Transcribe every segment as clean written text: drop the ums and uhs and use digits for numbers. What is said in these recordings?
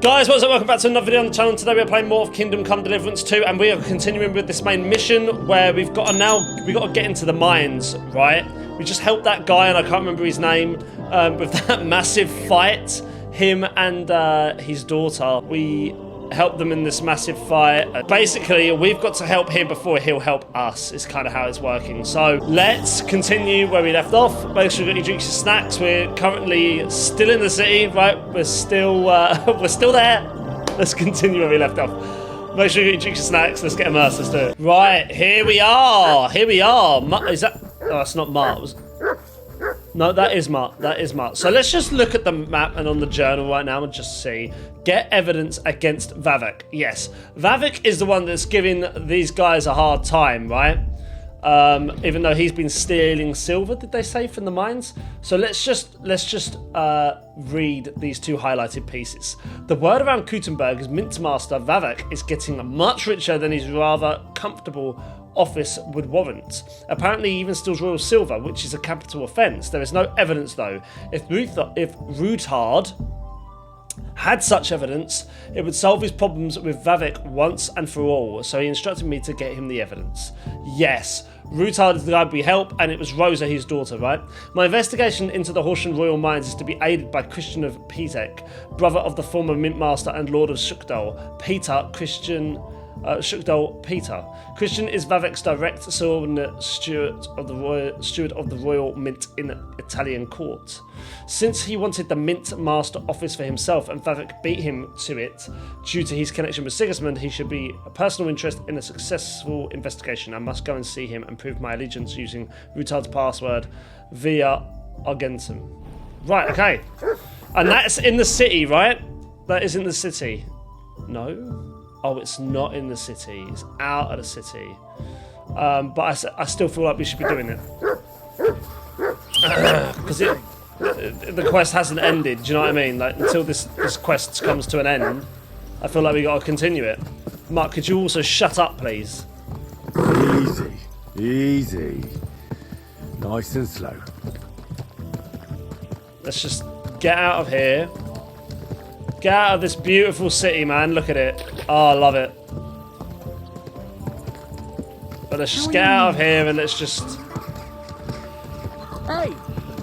Guys, what's up? Welcome back to another video on the channel. Today we are playing more of Kingdom Come Deliverance 2, and we are continuing with this main mission where we've got to get into the mines, right? We just helped that guy, and I can't remember his name, with that massive fight. Him and his daughter. We helped them in this massive fight. Basically, we've got to help him before he'll help us. Is kind of how it's working. So let's continue where we left off. Make sure you got your drinks and snacks. We're currently still in the city, right? We're still there. Let's continue where we left off. Make sure you got your drinks and snacks. Let's get immersed. Let's do it. Right, here we are. Here we are. Is that? Oh, that's not Mart. No, that is Mart. That is Mart. So let's just look at the map and on the journal right now and just see. Get evidence against Vavek. Yes, Vavek is the one that's giving these guys a hard time, right? Even though he's been stealing silver, did they say, from the mines? So let's just read these two highlighted pieces. The word around Kutenberg is Mint Master Vavek is getting much richer than his rather comfortable office would warrant. Apparently he even steals royal silver, which is a capital offence. There is no evidence though. If Rutard had such evidence, it would solve his problems with Vavek once and for all. So he instructed me to get him the evidence. Yes, Rutard is the guy we help, and it was Rosa, his daughter, right? My investigation into the Horsham Royal Mines is to be aided by Christian of Pitek, brother of the former Mint Master and Lord of Shukdal. Peter, Christian... Shukdal Peter. Christian is Vavek's direct subordinate steward of the Royal Mint in Italian court. Since he wanted the Mint Master office for himself and Vavek beat him to it due to his connection with Sigismund, he should be a personal interest in a successful investigation. I must go and see him and prove my allegiance using Rutard's password via Argentum. Right, okay. And that's in the city, right? That is in the city. No? Oh, it's not in the city. It's out of the city. But I still feel like we should be doing it. Because the quest hasn't ended, do you know what I mean? Like, until this quest comes to an end, I feel like we got to continue it. Mark, could you also shut up, please? Easy. Easy. Nice and slow. Let's just get out of here. Get out of this beautiful city, man. Look at it. Oh, I love it. But let's just get out of here and let's just... Hey,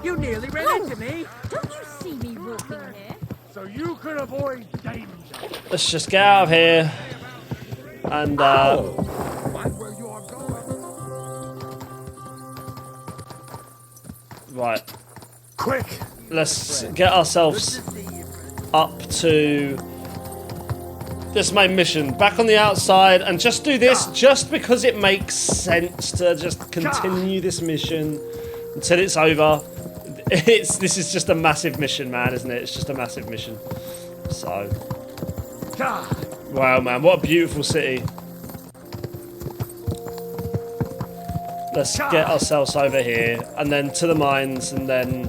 you nearly ran into me. Don't you see me walking here? So you could avoid danger. Let's just get out of here. And, Right where you are going. right. Quick. Let's get ourselves up to this main mission, back on the outside, and just do this just because it makes sense to just continue this mission until it's over. This is just a massive mission, man, isn't it? It's just a massive mission. So, wow, man, what a beautiful city. Let's get ourselves over here and then to the mines, and then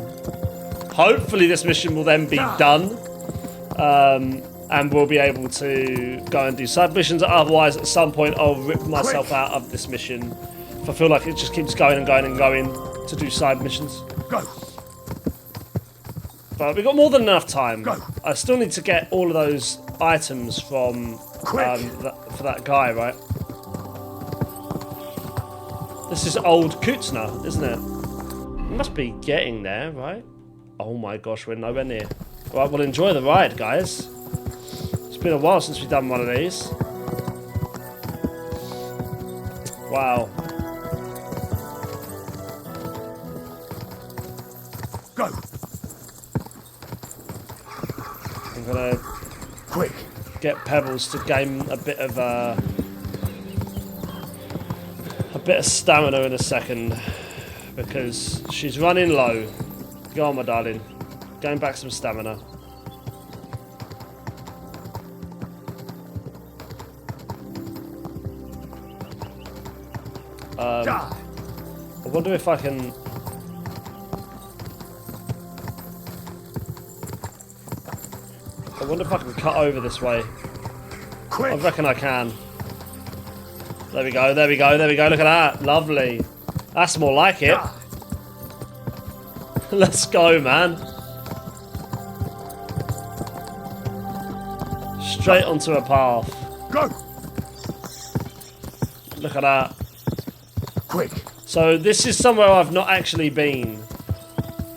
hopefully this mission will then be done. And we'll be able to go and do side missions. Otherwise, at some point, I'll rip myself out of this mission if I feel like it just keeps going and going and going to do side missions. Go. But we've got more than enough time. Go. I still need to get all of those items from for that guy, right? This is old Kutzner, isn't it? We must be getting there, right? Oh my gosh, we're nowhere near. Right, well, enjoy the ride, guys. It's been a while since we've done one of these. Wow. Go. I'm gonna get Pebbles to gain a bit of stamina in a second, because she's running low. Go on, my darling. Gain back some stamina. I wonder if I can... I wonder if I can cut over this way. I reckon I can. There we go, there we go, there we go. Look at that. Lovely. That's more like it. Let's go, man. Straight onto a path. Go! Look at that. Quick! So this is somewhere I've not actually been,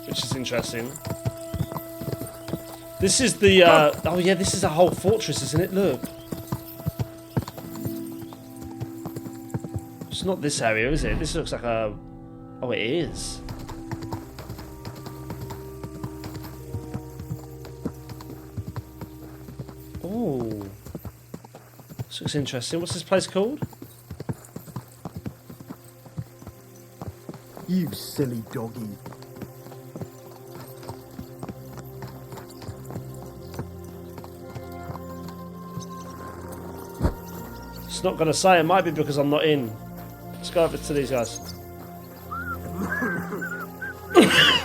which is interesting. This is the, oh yeah, this is a whole fortress, isn't it? Look. It's not this area, is it? This looks like a, oh it is. Oh. This looks interesting. What's this place called? You silly doggy. It's not going to say. It might be because I'm not in. Let's go over to these guys.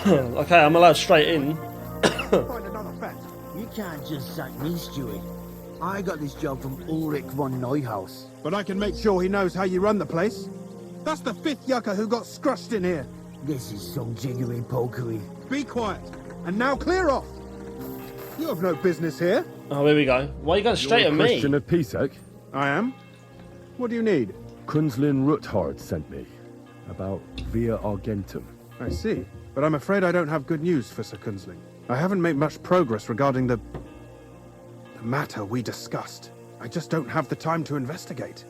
Okay, I'm allowed straight in. Find another vet. You can't just sack me, Stewie. I got this job from Ulrich von Neuhaus. But I can make sure he knows how you run the place. That's the 5th yucca who got scrushed in here. This is some jiggery pokery. Be quiet. And now clear off. You have no business here. Oh, here we go. Why are you going straight at me? Christian of Pisek? I am. What do you need? Kunzlin Ruthard sent me. About Via Argentum. I see. But I'm afraid I don't have good news for Sir Kunzling. I haven't made much progress regarding the matter we discussed. I just don't have the time to investigate.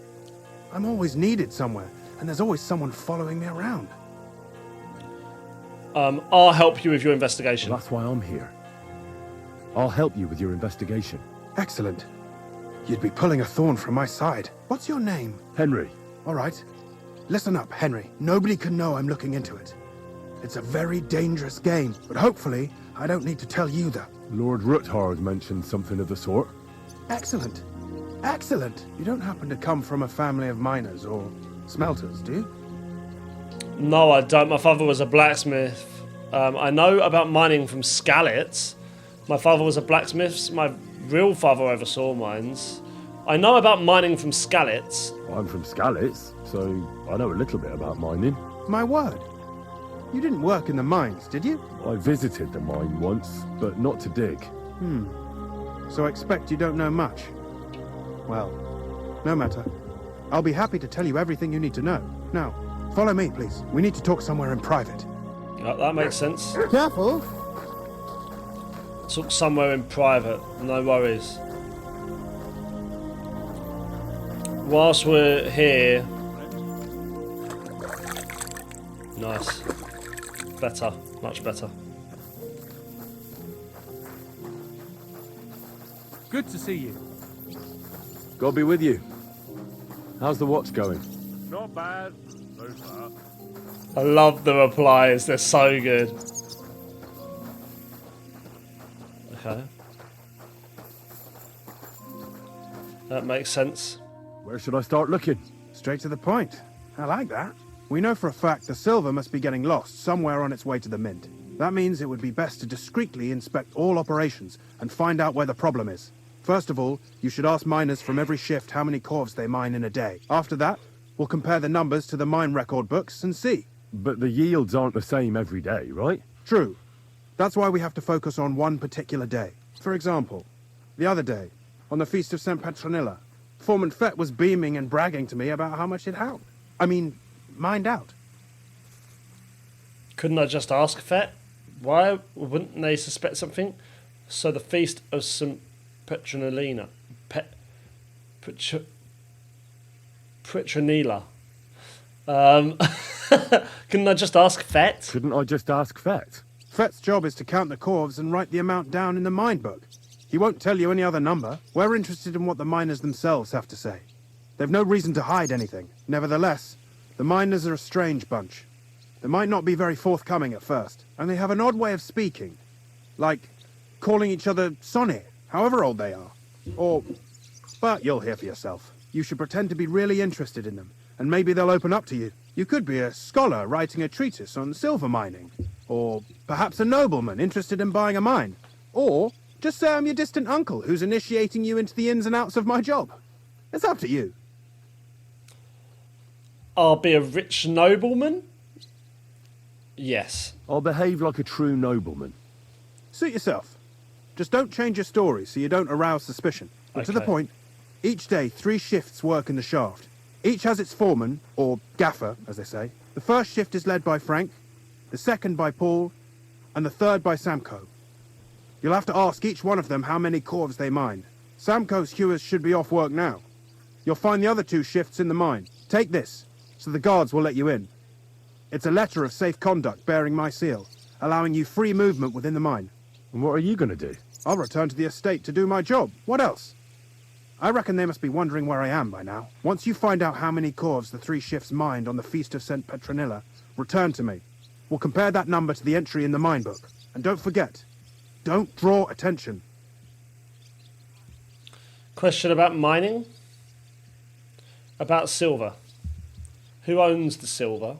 I'm always needed somewhere, and there's always someone following me around. I'll help you with your investigation. Well, that's why I'm here. I'll help you with your investigation. Excellent. You'd be pulling a thorn from my side. What's your name? Henry. All right. Listen up, Henry. Nobody can know I'm looking into it. It's a very dangerous game, but hopefully I don't need to tell you that. Lord Ruthard mentioned something of the sort. Excellent. Excellent. You don't happen to come from a family of miners or smelters, do you? No, I don't. My father was a blacksmith. I know about mining from Skalitz. My father was a blacksmith. My real father oversaw mines. I know about mining from Skalitz. I'm from Skalitz, so I know a little bit about mining. My word. You didn't work in the mines, did you? I visited the mine once, but not to dig. So I expect you don't know much. Well, no matter. I'll be happy to tell you everything you need to know. Now, follow me, please. We need to talk somewhere in private. That makes sense. Careful! Talk somewhere in private. No worries. Whilst we're here... Nice. Better. Much better. Good to see you. God be with you. How's the watch going? Not bad, so far. I love the replies. They're so good. Okay. That makes sense. Where should I start looking? Straight to the point. I like that. We know for a fact the silver must be getting lost somewhere on its way to the mint. That means it would be best to discreetly inspect all operations and find out where the problem is. First of all, you should ask miners from every shift how many corves they mine in a day. After that, we'll compare the numbers to the mine record books and see. But the yields aren't the same every day, right? True. That's why we have to focus on one particular day. For example, the other day, on the Feast of St. Petronilla, Foreman Fett was beaming and bragging to me about how much it helped. Mined out. Couldn't I just ask Fett? Why wouldn't they suspect something? So the Feast of St. Petronilla. Petronilla. Couldn't I just ask Fett? Couldn't I just ask Fett? Fett's job is to count the corves and write the amount down in the mine book. He won't tell you any other number. We're interested in what the miners themselves have to say. They've no reason to hide anything. Nevertheless, the miners are a strange bunch. They might not be very forthcoming at first, and they have an odd way of speaking. Like calling each other Sonny, however old they are. But you'll hear for yourself. You should pretend to be really interested in them, and maybe they'll open up to you. You could be a scholar writing a treatise on silver mining, or perhaps a nobleman interested in buying a mine, or just say I'm your distant uncle who's initiating you into the ins and outs of my job. It's up to you. I'll be a rich nobleman? Yes. I'll behave like a true nobleman. Suit yourself. Just don't change your story so you don't arouse suspicion. But to the Okay. point, each day 3 shifts work in the shaft. Each has its foreman, or gaffer, as they say. The first shift is led by Frank, the second by Paul, and the third by Samko. You'll have to ask each one of them how many corves they mine. Samko's hewers should be off work now. You'll find the other 2 shifts in the mine. Take this, so the guards will let you in. It's a letter of safe conduct bearing my seal, allowing you free movement within the mine. And what are you going to do? I'll return to the estate to do my job. What else? I reckon they must be wondering where I am by now. Once you find out how many corves the 3 shifts mined on the Feast of St. Petronilla, return to me. We'll compare that number to the entry in the mine book. And don't forget, don't draw attention. Question about mining? About silver. Who owns the silver?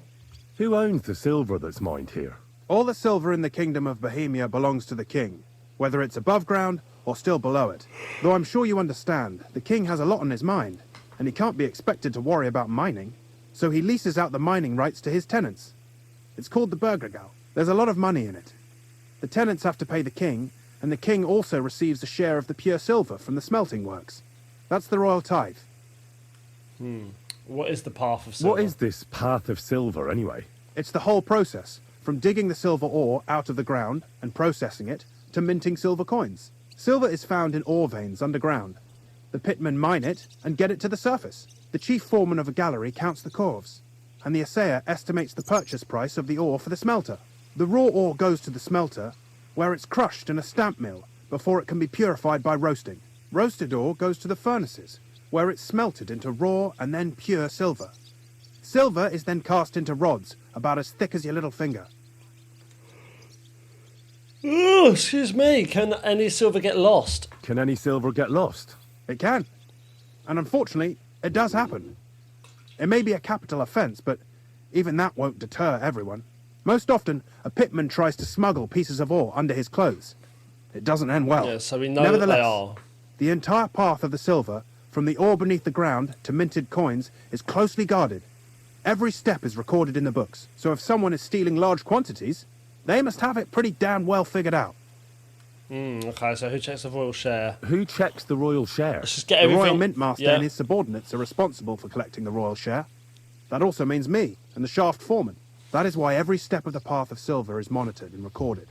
Who owns the silver that's mined here? All the silver in the kingdom of Bohemia belongs to the king, whether it's above ground or still below it. Though I'm sure you understand, the king has a lot on his mind, and he can't be expected to worry about mining, so he leases out the mining rights to his tenants. It's called the Burgergau. There's a lot of money in it. The tenants have to pay the king, and the king also receives a share of the pure silver from the smelting works. That's the royal tithe. What is the path of silver? What is this path of silver, anyway? It's the whole process, from digging the silver ore out of the ground and processing it, to minting silver coins. Silver is found in ore veins underground. The pitmen mine it and get it to the surface. The chief foreman of a gallery counts the corves, and the assayer estimates the purchase price of the ore for the smelter. The raw ore goes to the smelter, where it's crushed in a stamp mill before it can be purified by roasting. Roasted ore goes to the furnaces, where it's smelted into raw and then pure silver. Silver is then cast into rods about as thick as your little finger. Oh, excuse me. Can any silver get lost? Can any silver get lost? It can. And unfortunately, it does happen. It may be a capital offence, but even that won't deter everyone. Most often, a pitman tries to smuggle pieces of ore under his clothes. It doesn't end well. Yeah, so we know that they Nevertheless, are. the entire path of the silver, from the ore beneath the ground to minted coins, is closely guarded. Every step is recorded in the books, so if someone is stealing large quantities, they must have it pretty damn well figured out. Okay, so who checks the royal share? Who checks the royal share? Let's just get The everything. royal mint master Yeah. and his subordinates are responsible for collecting the royal share. That also means me and the shaft foreman. That is why every step of the path of silver is monitored and recorded,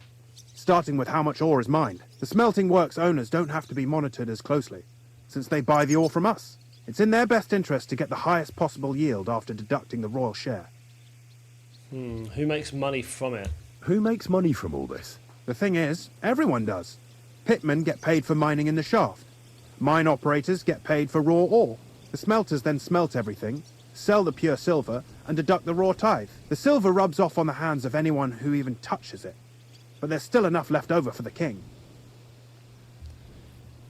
starting with how much ore is mined. The smelting works owners don't have to be monitored as closely, since they buy the ore from us. It's in their best interest to get the highest possible yield after deducting the royal share. Who makes money from it? Who makes money from all this? The thing is, everyone does. Pitmen get paid for mining in the shaft. Mine operators get paid for raw ore. The smelters then smelt everything, sell the pure silver, and deduct the raw tithe. The silver rubs off on the hands of anyone who even touches it. But there's still enough left over for the king.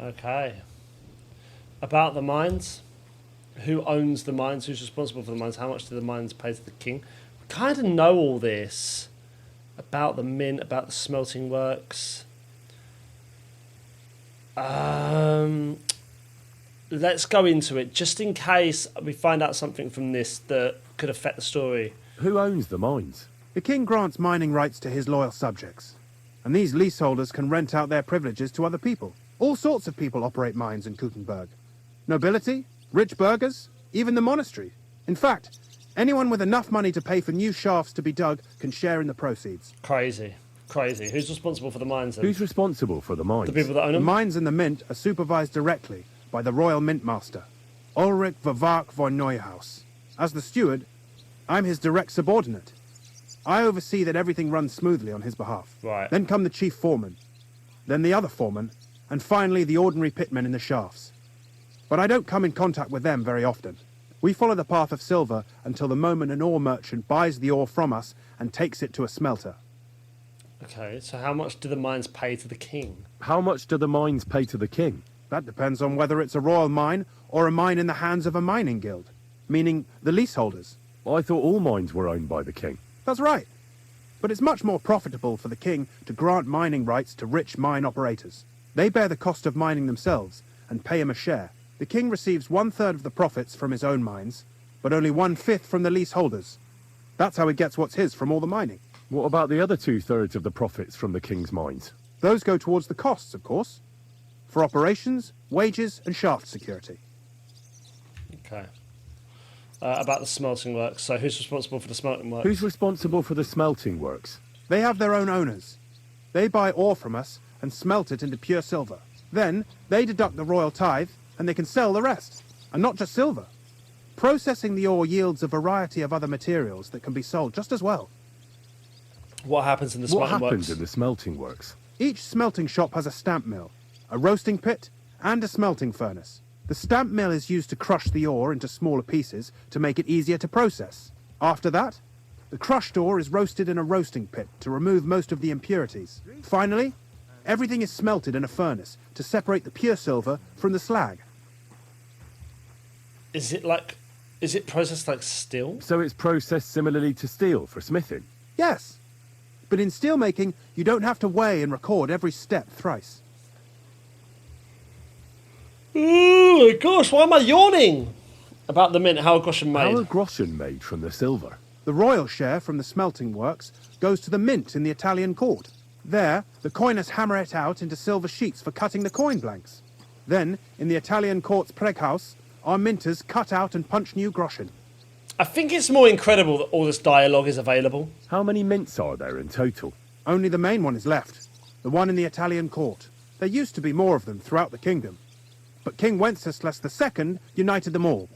Okay. About the mines? Who owns the mines? Who's responsible for the mines? How much do the mines pay to the king? We kind of know all this. About the mint, about the smelting works. Let's go into it, just in case we find out something from this that could affect the story. Who owns the mines? The king grants mining rights to his loyal subjects, and these leaseholders can rent out their privileges to other people. All sorts of people operate mines in Kuttenberg. Nobility, rich burghers, even the monastery. In fact, anyone with enough money to pay for new shafts to be dug can share in the proceeds. Crazy. Crazy. Who's responsible for the mines then? Who's responsible for the mines? The people that own The them? mines and the mint are supervised directly by the royal mint master, Ulrich Vervark von Neuhaus. As the steward, I'm his direct subordinate. I oversee that everything runs smoothly on his behalf. Right. Then come the chief foreman, then the other foreman, and finally the ordinary pitmen in the shafts. But I don't come in contact with them very often. We follow the path of silver until the moment an ore merchant buys the ore from us and takes it to a smelter. Okay, so how much do the mines pay to the king? How much do the mines pay to the king? That depends on whether it's a royal mine or a mine in the hands of a mining guild, meaning the leaseholders. I thought all mines were owned by the king. That's right. But it's much more profitable for the king to grant mining rights to rich mine operators. They bear the cost of mining themselves and pay him a share. The king receives 1/3 of the profits from his own mines, but only 1/5 from the leaseholders. That's how he gets what's his from all the mining. What about the other 2/3 of the profits from the king's mines? Those go towards the costs, of course. for operations, wages, and shaft security. Okay. About the smelting works. So who's responsible for the smelting works? Who's responsible for the smelting works? They have their own owners. They buy ore from us and smelt it into pure silver. Then, they deduct the royal tithe, and they can sell the rest. And not just silver. Processing the ore yields a variety of other materials that can be sold just as well. What happens in the What smelting happens works? in the smelting works? Each smelting shop has a stamp mill, a roasting pit, and a smelting furnace. The stamp mill is used to crush the ore into smaller pieces to make it easier to process. After that, the crushed ore is roasted in a roasting pit to remove most of the impurities. Finally, everything is smelted in a furnace to separate the pure silver from the slag. Is it processed like steel? So it's processed similarly to steel for smithing? Yes, but in steelmaking, you don't have to weigh and record every step thrice. Oh my gosh, why am I yawning? About the mint, how are Groshen How are made? groschen made from the silver? The royal share from the smelting works goes to the mint in the Italian court. There, the coiners hammer it out into silver sheets for cutting the coin blanks. Then, in the Italian court's preghouse, our minters cut out and punch new groschen. I think it's more incredible that all this dialogue is available. How many mints are there in total? Only the main one is left, the one in the Italian court. There used to be more of them throughout the kingdom. But King Wenceslas II united them all.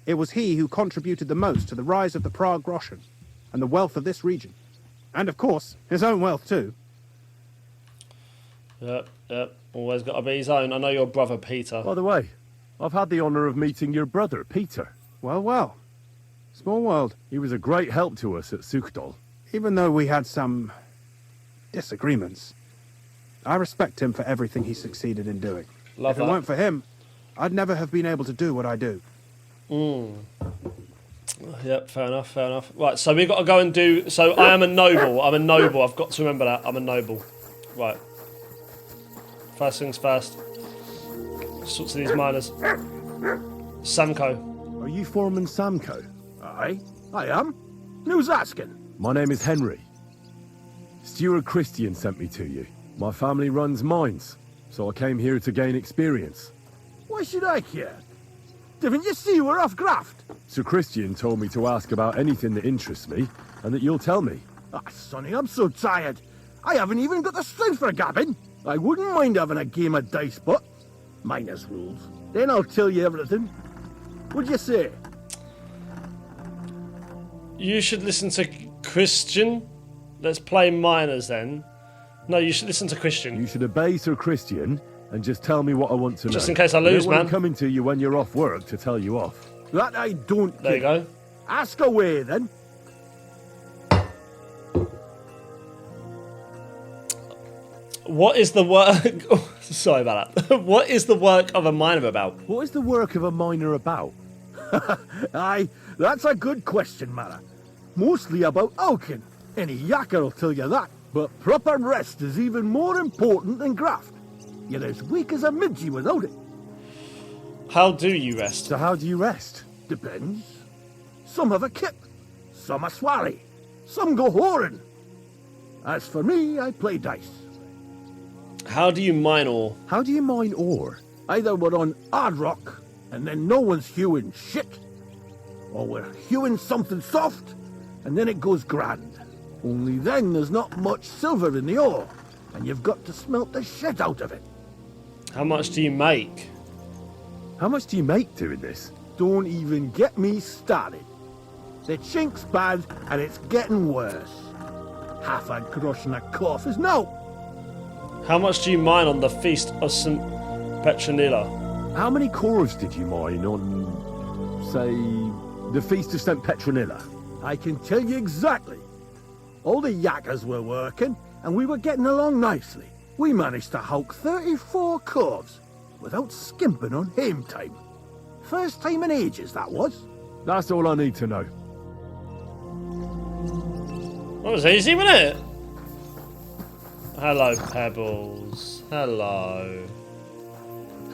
It was he who contributed the most to the rise of the Prague groschen and the wealth of this region. And of course, his own wealth too. Yep. Always got to be his own. I know your brother, Peter. By the way, I've had the honour of meeting your brother, Peter. Well. Small world. He was a great help to us at Sukhdol. Even though we had some disagreements, I respect him for everything he succeeded in doing. Love If it that. weren't for him, I'd never have been able to do what I do. Yep, fair enough. Right, so we've got to go and do... So I am a noble. I've got to remember that. I'm a noble. Right. First things first. Sort to these miners. Samco. Are you Foreman Samco? Aye, I am. Who's asking? My name is Henry. Steward Christian sent me to you. My family runs mines, so I came here to gain experience. Why should I care? Didn't you see we're off graft? Sir Christian told me to ask about anything that interests me, and that you'll tell me. Ah, Sonny, I'm so tired. I haven't even got the strength for gabbing. I wouldn't mind having a game of dice, but minus rules. Then I'll tell you everything. What'd you say? You should listen to Christian. Let's play miners then. No, you should listen to Christian. You should obey Sir Christian, and just tell me what I want to know. Just in case I lose, don't want man. him coming to you when you're off work to tell you off. That I don't There you care. go. Ask away, then. What is the work... Sorry about that. What is the work of a miner about? What is the work of a miner about? Aye, that's a good question, Mara. Mostly about Alkin. Any yakker will tell you that. But proper rest is even more important than graft. You're as weak as a midgie without it. How do you rest? So how do you rest? Depends. Some have a kip, some a swally, some go whoring. As for me, I play dice. How do you mine ore? How do you mine ore? Either we're on hard rock, and then no one's hewing shit, or we're hewing something soft, and then it goes grand. Only then there's not much silver in the ore, and you've got to smelt the shit out of it. How much do you make? How much do you make doing this? Don't even get me started. The chink's bad, and it's getting worse. Half a grosh and a cough is no. How much do you mine on the Feast of St. Petronilla? How many cores did you mine on, say, the Feast of St. Petronilla? I can tell you exactly. All the yakkers were working, and we were getting along nicely. We managed to hulk 34 corves without skimping on hame time. First time in ages, that was. That's all I need to know. That was easy, wasn't it? Hello, Pebbles. Hello.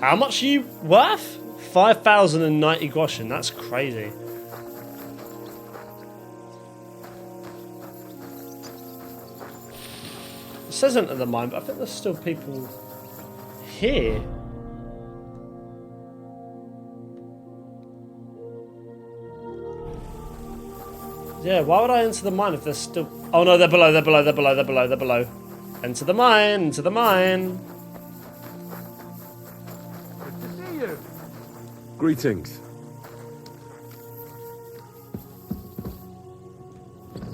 How much are you worth? 5,090 groschen. That's crazy. It says enter the mine, but I think there's still people here. Yeah, why would I enter the mine if they're still... Oh no, they're below, they're below, they're below, they're below, they're below. Enter the mine, enter the mine. Good to see you. Greetings.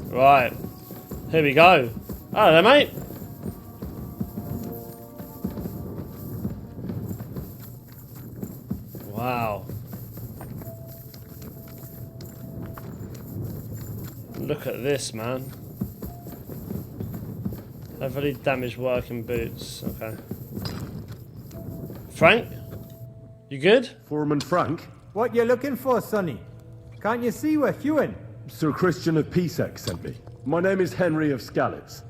Right, here we go. Hello, mate. Wow. Look at this, man. Heavily damaged working boots. Okay. Frank? You good? Foreman Frank? What you looking for, Sonny? Can't you see we're Hewin? Sir Christian of Pisek sent me. My name is Henry of Skalitz.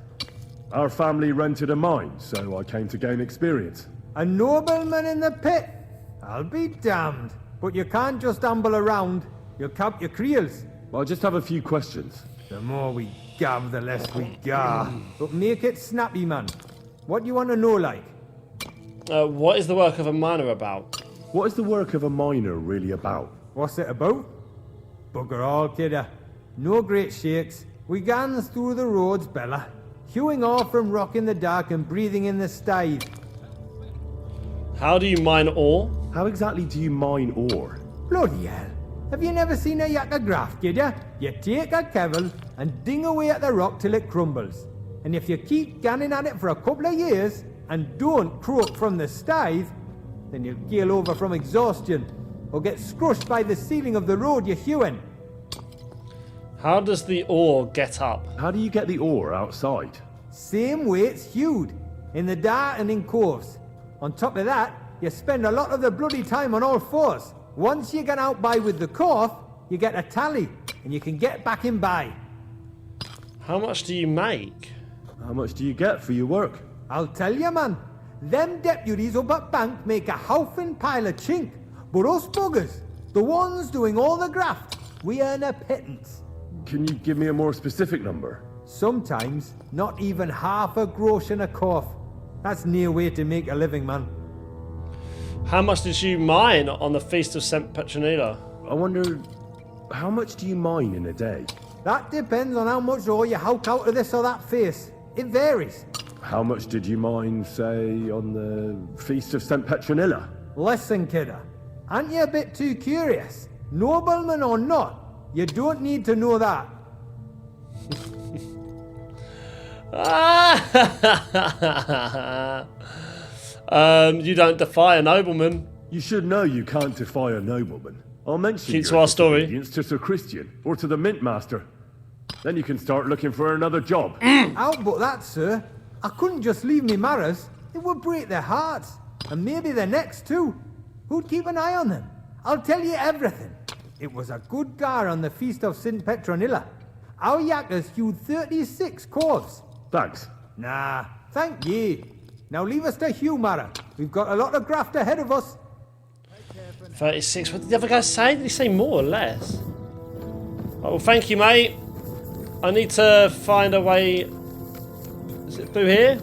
Our family rented a mine, so I came to gain experience. A nobleman in the pit? I'll be damned. But you can't just amble around. You'll cap your creels. I just have a few questions. The more we gab, the less we gar. But make it snappy, man. What do you want to know, like? What is the work of a miner about? What is the work of a miner really about? What's it about? Bugger all, kidder. No great shakes. We gans through the roads, Bella. Hewing off from rock in the dark and breathing in the stide. How do you mine ore? How exactly do you mine ore? Bloody hell. Have you never seen a yakka graft, kidder? You take a kevel and ding away at the rock till it crumbles. And if you keep ganning at it for a couple of years and don't croak from the stithe, then you'll keel over from exhaustion or get scrushed by the ceiling of the road you're hewing. How does the ore get up? How do you get the ore outside? Same way it's hewed, in the dark and in coves. On top of that, you spend a lot of the bloody time on all fours. Once you get out by with the cough, you get a tally, and you can get back in by. How much do you make? How much do you get for your work? I'll tell you, man. Them deputies up at bank make a howfing pile of chink. But us buggers, the ones doing all the graft, we earn a pittance. Can you give me a more specific number? Sometimes, not even half a grosh and a cough. That's near way to make a living, man. How much did you mine on the Feast of St. Petronilla? I wonder, how much do you mine in a day? That depends on how much ore you howk out of this or that face. It varies. How much did you mine, say, on the Feast of St. Petronilla? Listen, kidder. Aren't you a bit too curious? Nobleman or not, you don't need to know that. You don't defy a nobleman. You should know you can't defy a nobleman. I'll mention Keep to your our story. disobedience to Sir Christian or to the Mint Master. Then you can start looking for another job. Out but that, sir. I couldn't just leave me marrows. It would break their hearts. And maybe their necks too. Who'd keep an eye on them? I'll tell you everything. It was a good gar on the Feast of St. Petronilla. Our yakkers hewed 36 corves. Thanks. Nah, thank ye. Now leave us to hew, Mara. We've got a lot of graft ahead of us. 36. What did the other guy say? Did he say more or less? Oh, well, thank you, mate. I need to find a way. Is it through here?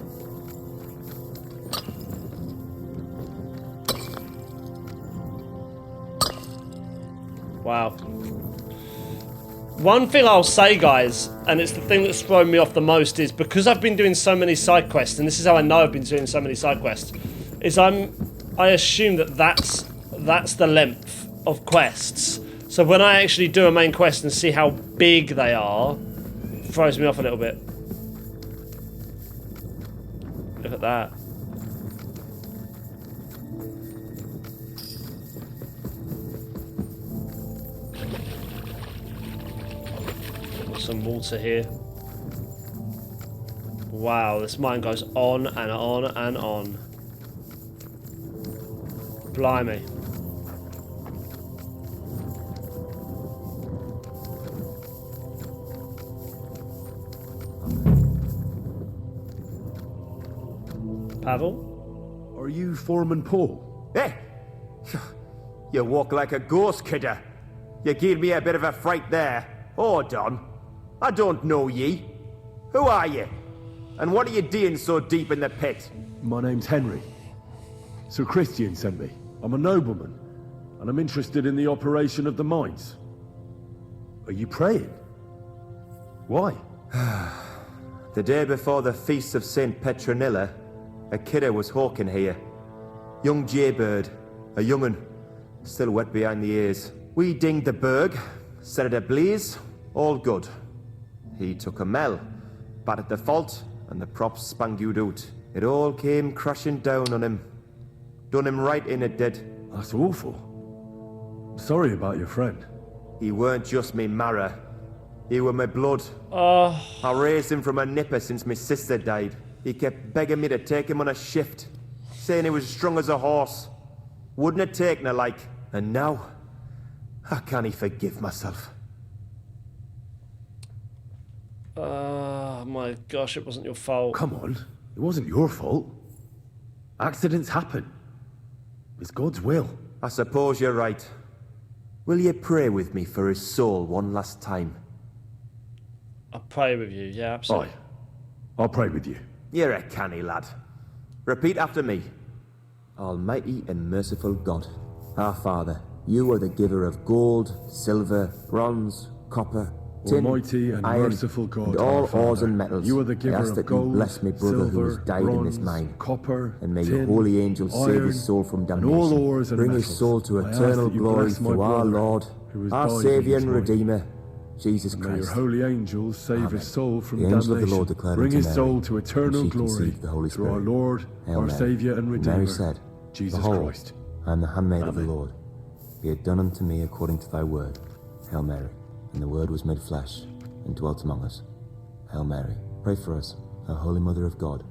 Wow. One thing I'll say, guys, and it's the thing that's thrown me off the most, is because I've been doing so many side quests, and this is how I know I've been doing so many side quests, is I assume that that's the length of quests. So when I actually do a main quest and see how big they are, it throws me off a little bit. Look at that. Some water here. Wow, this mine goes on and on and on. Blimey. Pavel? Are you Foreman Paul? Eh? You walk like a ghost, kidder. You gave me a bit of a fright there. Hold on. I don't know ye. Who are you? And what are you doing so deep in the pit? My name's Henry. Sir Christian sent me. I'm a nobleman, and I'm interested in the operation of the mines. Are you praying? Why? The day before the feast of St. Petronilla, a kidder was hawking here. Young jaybird, a young'un, still wet behind the ears. We dinged the berg, set it ablaze, all good. He took a mell, battered the fault, and the props spangued out. It all came crashing down on him. Done him right in it did. That's awful. I'm sorry about your friend. He weren't just me marrow. He were my blood. Oh, I raised him from a nipper since my sister died. He kept begging me to take him on a shift, saying he was strong as a horse. Wouldn't have taken her like. And now, I can't forgive myself. my gosh, it wasn't your fault. Come on, it wasn't your fault. Accidents happen. It's God's will. I suppose you're right. Will you pray with me for his soul one last time? I'll pray with you, yeah, absolutely. Aye. I'll pray with you. You're a canny lad. Repeat after me. Almighty and merciful God, our Father, you are the giver of gold, silver, bronze, copper, tin, Almighty and iron, merciful God, and all our Father, ores and metals. you are the giver I ask of that gold, you bless my brother silver, who has died in this bronze, mine. copper, And may tin, your holy angels save iron, his soul from and damnation. all ores and Bring metals. his soul to I ask eternal that you glory bless my through our brother, Lord, who has our died in Saviour this and mine. Redeemer, Jesus And may your Christ. holy angels save Amen. his soul from The angel of the damnation. Lord declared Bring unto his Mary, soul to eternal and she glory conceived the Holy through our Spirit. Lord, Hail our Mary. Saviour and Redeemer, Mary said, Jesus Behold, Christ. I am the handmaid of the Amen. Lord. Be it done unto me according to thy word. Hail Mary. And the word was made flesh and dwelt among us. Hail Mary. Pray for us, O Holy Mother of God,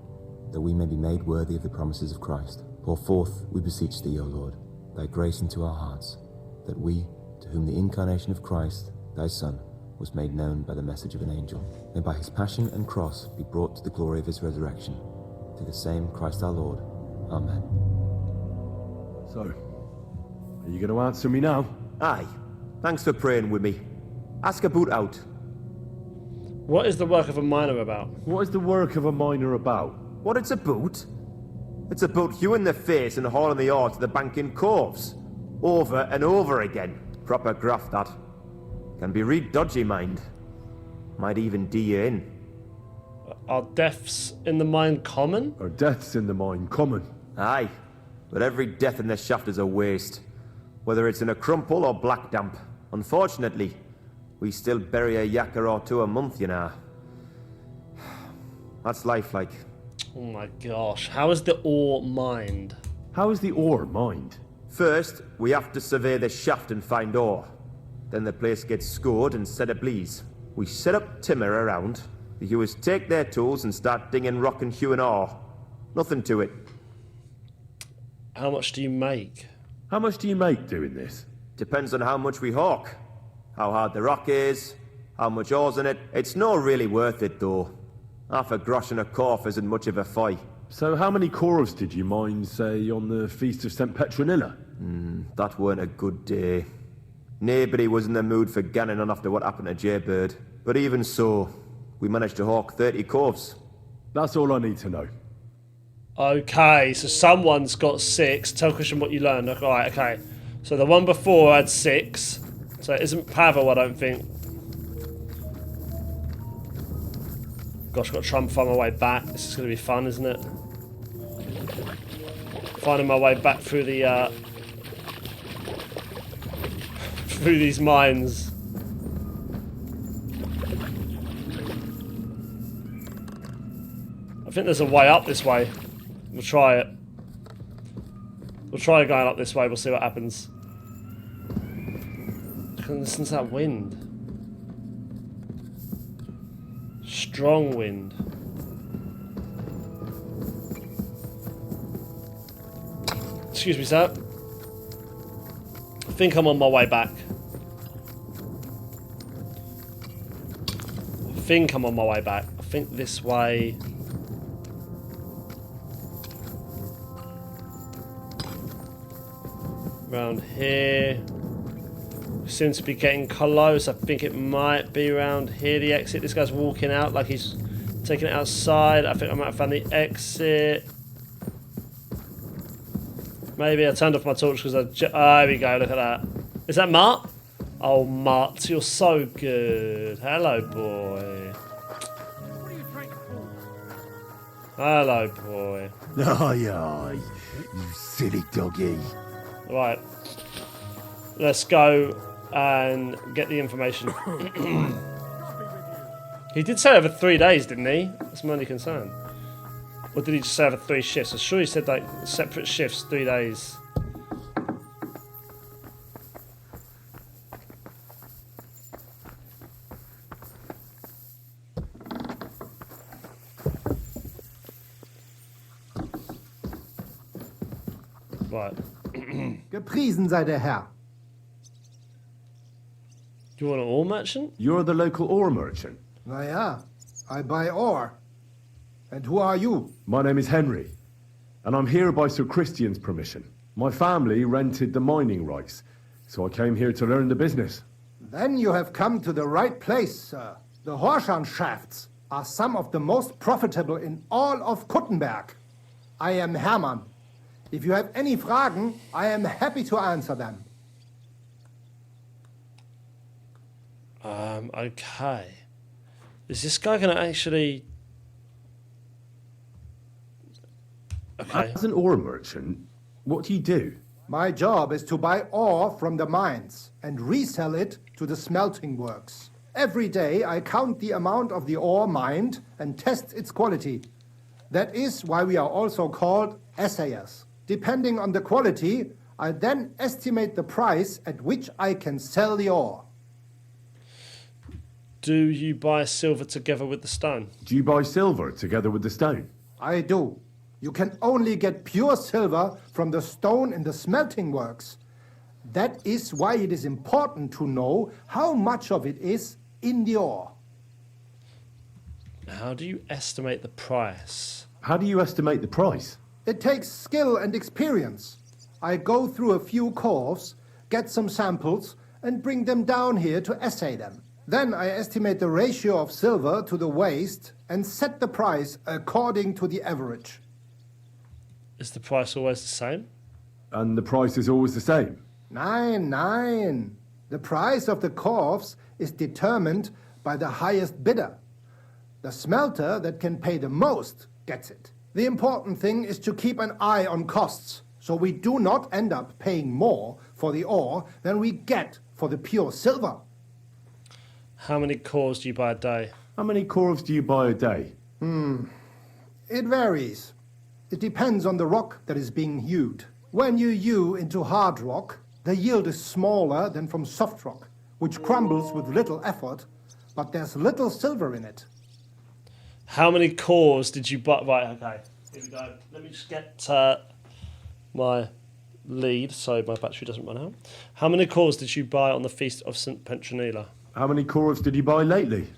that we may be made worthy of the promises of Christ. Pour forth, we beseech thee, O Lord, thy grace into our hearts, that we, to whom the incarnation of Christ, thy Son, was made known by the message of an angel, may by his passion and cross be brought to the glory of his resurrection. To the same Christ our Lord. Amen. So, are you going to answer me now? Aye. Thanks for praying with me. Ask about out. What is the work of a miner about? What is the work of a miner about? What it's about? It's about hewing the face and hauling the ore to the bank in coves. Over and over again. Proper graft, that. Can be real dodgy, mind. Might even do you in. Are deaths in the mine common? Are deaths in the mine common? Aye. But every death in the shaft is a waste. Whether it's in a crumple or black damp. Unfortunately, we still bury a yakka or two a month, you know. That's life like. Oh my gosh, how is the ore mined? How is the ore mined? First, we have to survey the shaft and find ore. Then the place gets scored and set ablaze. We set up timber around. The hewers take their tools and start dinging rock and hewing ore. Nothing to it. How much do you make? How much do you make doing this? Depends on how much we hawk. How hard the rock is, how much ore's in it. It's not really worth it though. Half a grosh and a corf isn't much of a fight. So how many corals did you mine, say, on the Feast of St. Petronilla? That weren't a good day. Nobody was in the mood for ganning on after what happened to Jaybird. But even so, we managed to hawk 30 corves. That's all I need to know. Okay, so someone's got 6. Tell Christian what you learned. Alright, okay. So the one before had 6. So it isn't Pavel, I don't think. Gosh, I've got to try and find my way back. This is going to be fun, isn't it? Finding my way back through the, through these mines. I think there's a way up this way. We'll try it. We'll try going up this way, we'll see what happens. Listen to that wind. Strong wind. Excuse me, sir. I think I'm on my way back. I think this way. Around here. We seem to be getting close. I think it might be around here, the exit. This guy's walking out like he's taking it outside. I think I might have found the exit. Maybe I turned off my torch because there we go, look at that. Is that Mark? Oh, Mutt, you're so good. Hello, boy. What are you trying to pull? Hello, boy. Aye, aye, you silly doggy. Right. Let's go and get the information. He did say over 3 days, didn't he? That's my only concern. Or did he just say over 3 shifts? I'm sure he said like separate shifts, 3 days. Right. Gepriesen sei der Herr. Do you want an ore merchant? You're the local ore merchant. Na ja, I buy ore. And who are you? My name is Henry, and I'm here by Sir Christian's permission. My family rented the mining rights, so I came here to learn the business. Then you have come to the right place, sir. The Horshan shafts are some of the most profitable in all of Kuttenberg. I am Hermann. If you have any Fragen, I am happy to answer them. Okay. Is this guy gonna actually... Okay. As an ore merchant, what do you do? My job is to buy ore from the mines and resell it to the smelting works. Every day I count the amount of the ore mined and test its quality. That is why we are also called assayers. Depending on the quality, I then estimate the price at which I can sell the ore. Do you buy silver together with the stone? Do you buy silver together with the stone? I do. You can only get pure silver from the stone in the smelting works. That is why it is important to know how much of it is in the ore. How do you estimate the price? How do you estimate the price? It takes skill and experience. I go through a few coves, get some samples, and bring them down here to assay them. Then I estimate the ratio of silver to the waste and set the price according to the average. Is the price always the same? And the price is always the same? Nein, nein. The price of the coves is determined by the highest bidder. The smelter that can pay the most gets it. The important thing is to keep an eye on costs, so we do not end up paying more for the ore than we get for the pure silver. How many cores do you buy a day? How many cores do you buy a day? It varies. It depends on the rock that is being hewed. When you hew into hard rock, the yield is smaller than from soft rock, which crumbles with little effort, but there's little silver in it. How many cores did you buy? Right, okay. Here we go. Let me just get my lead so my battery doesn't run out. How many cores did you buy on the Feast of St. Petronilla? How many cores did you buy lately?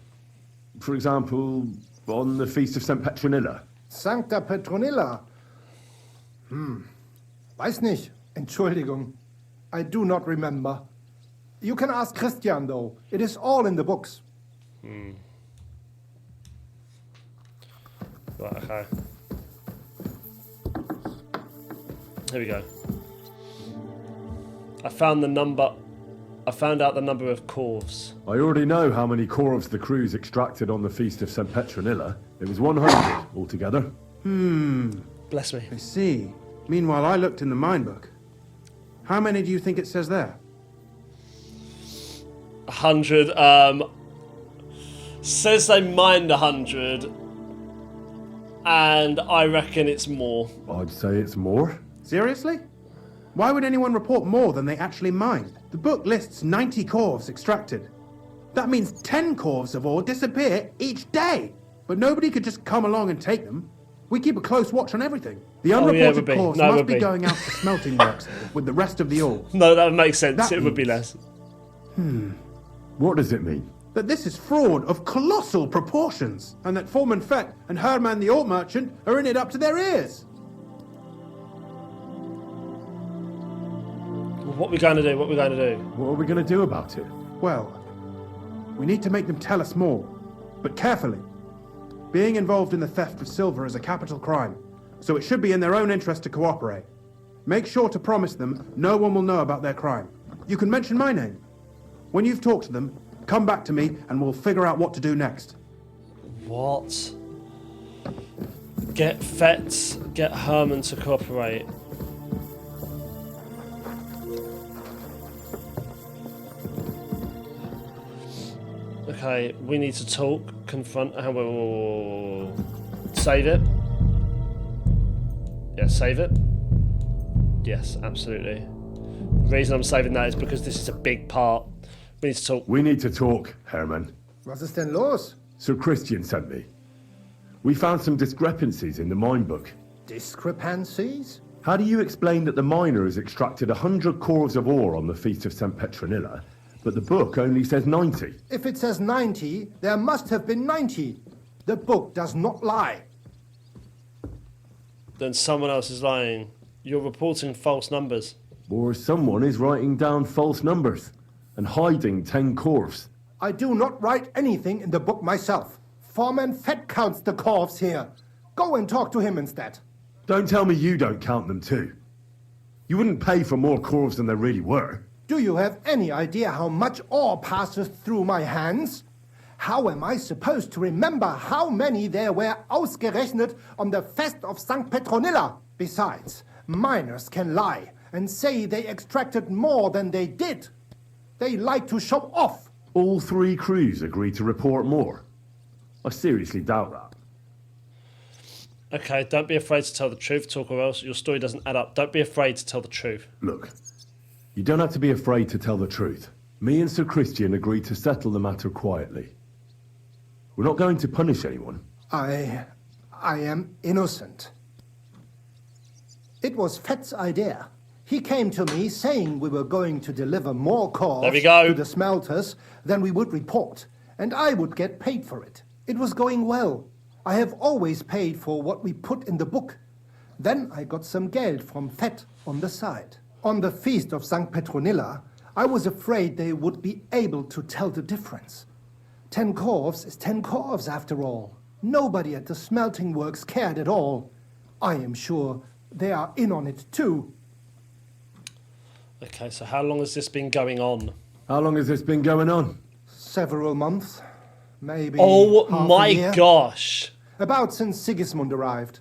For example, on the Feast of St. Petronilla? Sancta Petronilla. Weiß nicht. Entschuldigung. I do not remember. You can ask Christian, though. It is all in the books. Right, okay. Here we go. I found out the number of corves. I already know how many cores the crews extracted on the Feast of St. Petronilla. It was 100 altogether. Bless me. I see. Meanwhile, I looked in the mine book. How many do you think it says there? 100. Says they mined 100. And I reckon it's more. I'd say it's more. Seriously? Why would anyone report more than they actually mined? The book lists 90 corves extracted. That means 10 corves of ore disappear each day. But nobody could just come along and take them. We keep a close watch on everything. The unreported corves must be going out to smelting works with the rest of the ore. No, that would make sense. That It would be less. What does it mean? That this is fraud of colossal proportions, and that Foreman Fett and Herman the ore merchant are in it up to their ears. What are we going to do? What are we going to do? What are we going to do about it? Well, we need to make them tell us more, but carefully. Being involved in the theft of silver is a capital crime, so it should be in their own interest to cooperate. Make sure to promise them no one will know about their crime. You can mention my name. When you've talked to them, come back to me and we'll figure out what to do next. What? Get Fetz, get Herman to cooperate. Okay, we need to talk, confront, save it. Yeah, save it. Yes, absolutely. The reason I'm saving that is because this is a big part. We need to talk. We need to talk, Herman. Was ist denn los? Sir Christian sent me. We found some discrepancies in the mine book. Discrepancies? How do you explain that the miners extracted 100 cores of ore on the Feast of St. Petronilla, but the book only says 90? If it says 90, there must have been 90. The book does not lie. Then someone else is lying. You're reporting false numbers. Or someone is writing down false numbers and hiding 10 cores. I do not write anything in the book myself. Foreman Fett counts the corves here. Go and talk to him instead. Don't tell me you don't count them too. You wouldn't pay for more corves than there really were. Do you have any idea how much ore passes through my hands? How am I supposed to remember how many there were ausgerechnet on the Fest of St. Petronilla? Besides, miners can lie and say they extracted more than they did. They like to show off. All 3 crews agreed to report more. I seriously doubt that. Okay, don't be afraid to tell the truth, talk, or else your story doesn't add up. Don't be afraid to tell the truth. Look, you don't have to be afraid to tell the truth. Me and Sir Christian agreed to settle the matter quietly. We're not going to punish anyone. I am innocent. It was Fett's idea. He came to me saying we were going to deliver more cores There we go. to the smelters than we would report, and I would get paid for it. It was going well. I have always paid for what we put in the book. Then I got some geld from Fett on the side. On the Feast of St. Petronilla, I was afraid they would be able to tell the difference. 10 corves is 10 corves after all. Nobody at the smelting works cared at all. I am sure they are in on it too. Okay, so how long has this been going on? How long has this been going on? Several months, maybe Oh half a my year. gosh. About since Sigismund arrived.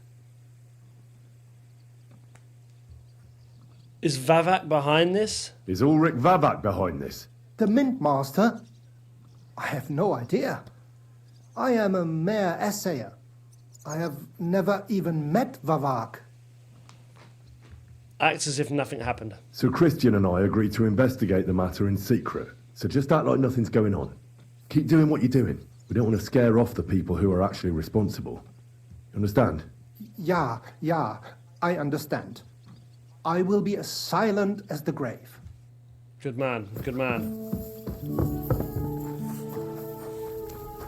Is Vavak behind this? Is Ulrich Vavak behind this? The Mint Master? I have no idea. I am a mere assayer. I have never even met Vavak. Act as if nothing happened. Sir Christian and I agreed to investigate the matter in secret, so just act like nothing's going on. Keep doing what you're doing. We don't want to scare off the people who are actually responsible. You understand? Yeah, I understand. I will be as silent as the grave. Good man, good man.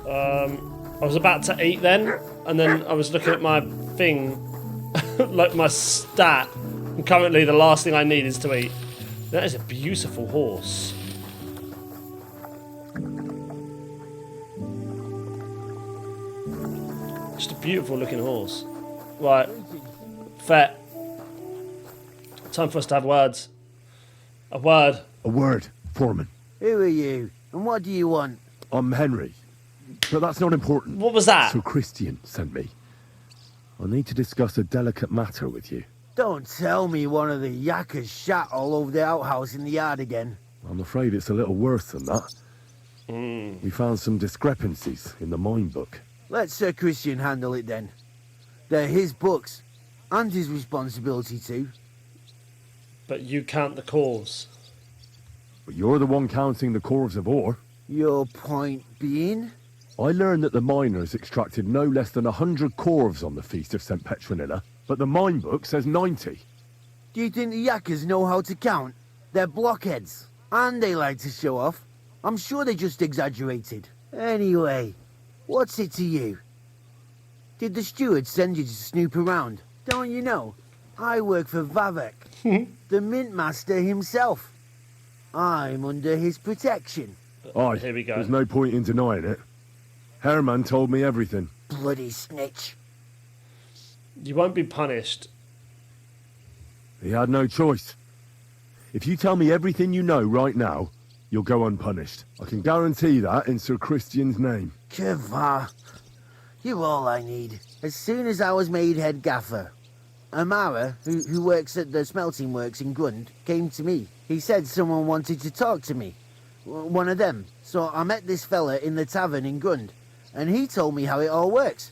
I was about to eat then, and then I was looking at my thing, like my stat, and currently the last thing I need is to eat. That is a beautiful horse. Just a beautiful looking horse. Right, Fett. Time for us to have words. A word. A word, Foreman. Who are you? And what do you want? I'm Henry. But that's not important. What was that? Sir Christian sent me. I need to discuss a delicate matter with you. Don't tell me one of the yakkers shat all over the outhouse in the yard again. I'm afraid it's a little worse than that. We found some discrepancies in the mine book. Let Sir Christian handle it then. They're his books, and his responsibility too. But you count the cores. But you're the one counting the cores of ore. Your point being? I learned that the miners extracted no less than 100 corves on the Feast of St. Petronilla, but the mine book says 90. Do you think the yakkers know how to count? They're blockheads, and they like to show off. I'm sure they just exaggerated. Anyway, what's it to you? Did the steward send you to snoop around? Don't you know? I work for Vavek, the mint master himself. I'm under his protection. Aye, Here we go. there's no point in denying it. Herman told me everything. Bloody snitch. You won't be punished. He had no choice. If you tell me everything you know right now, You'll go unpunished. I can guarantee that in Sir Christian's name. Keva, you're all I need. As soon as I was made head gaffer, Amara, who works at the smelting works in Grund, came to me. He said someone wanted to talk to me. One of them. So I met this fella in the tavern in Grund, and he told me how it all works.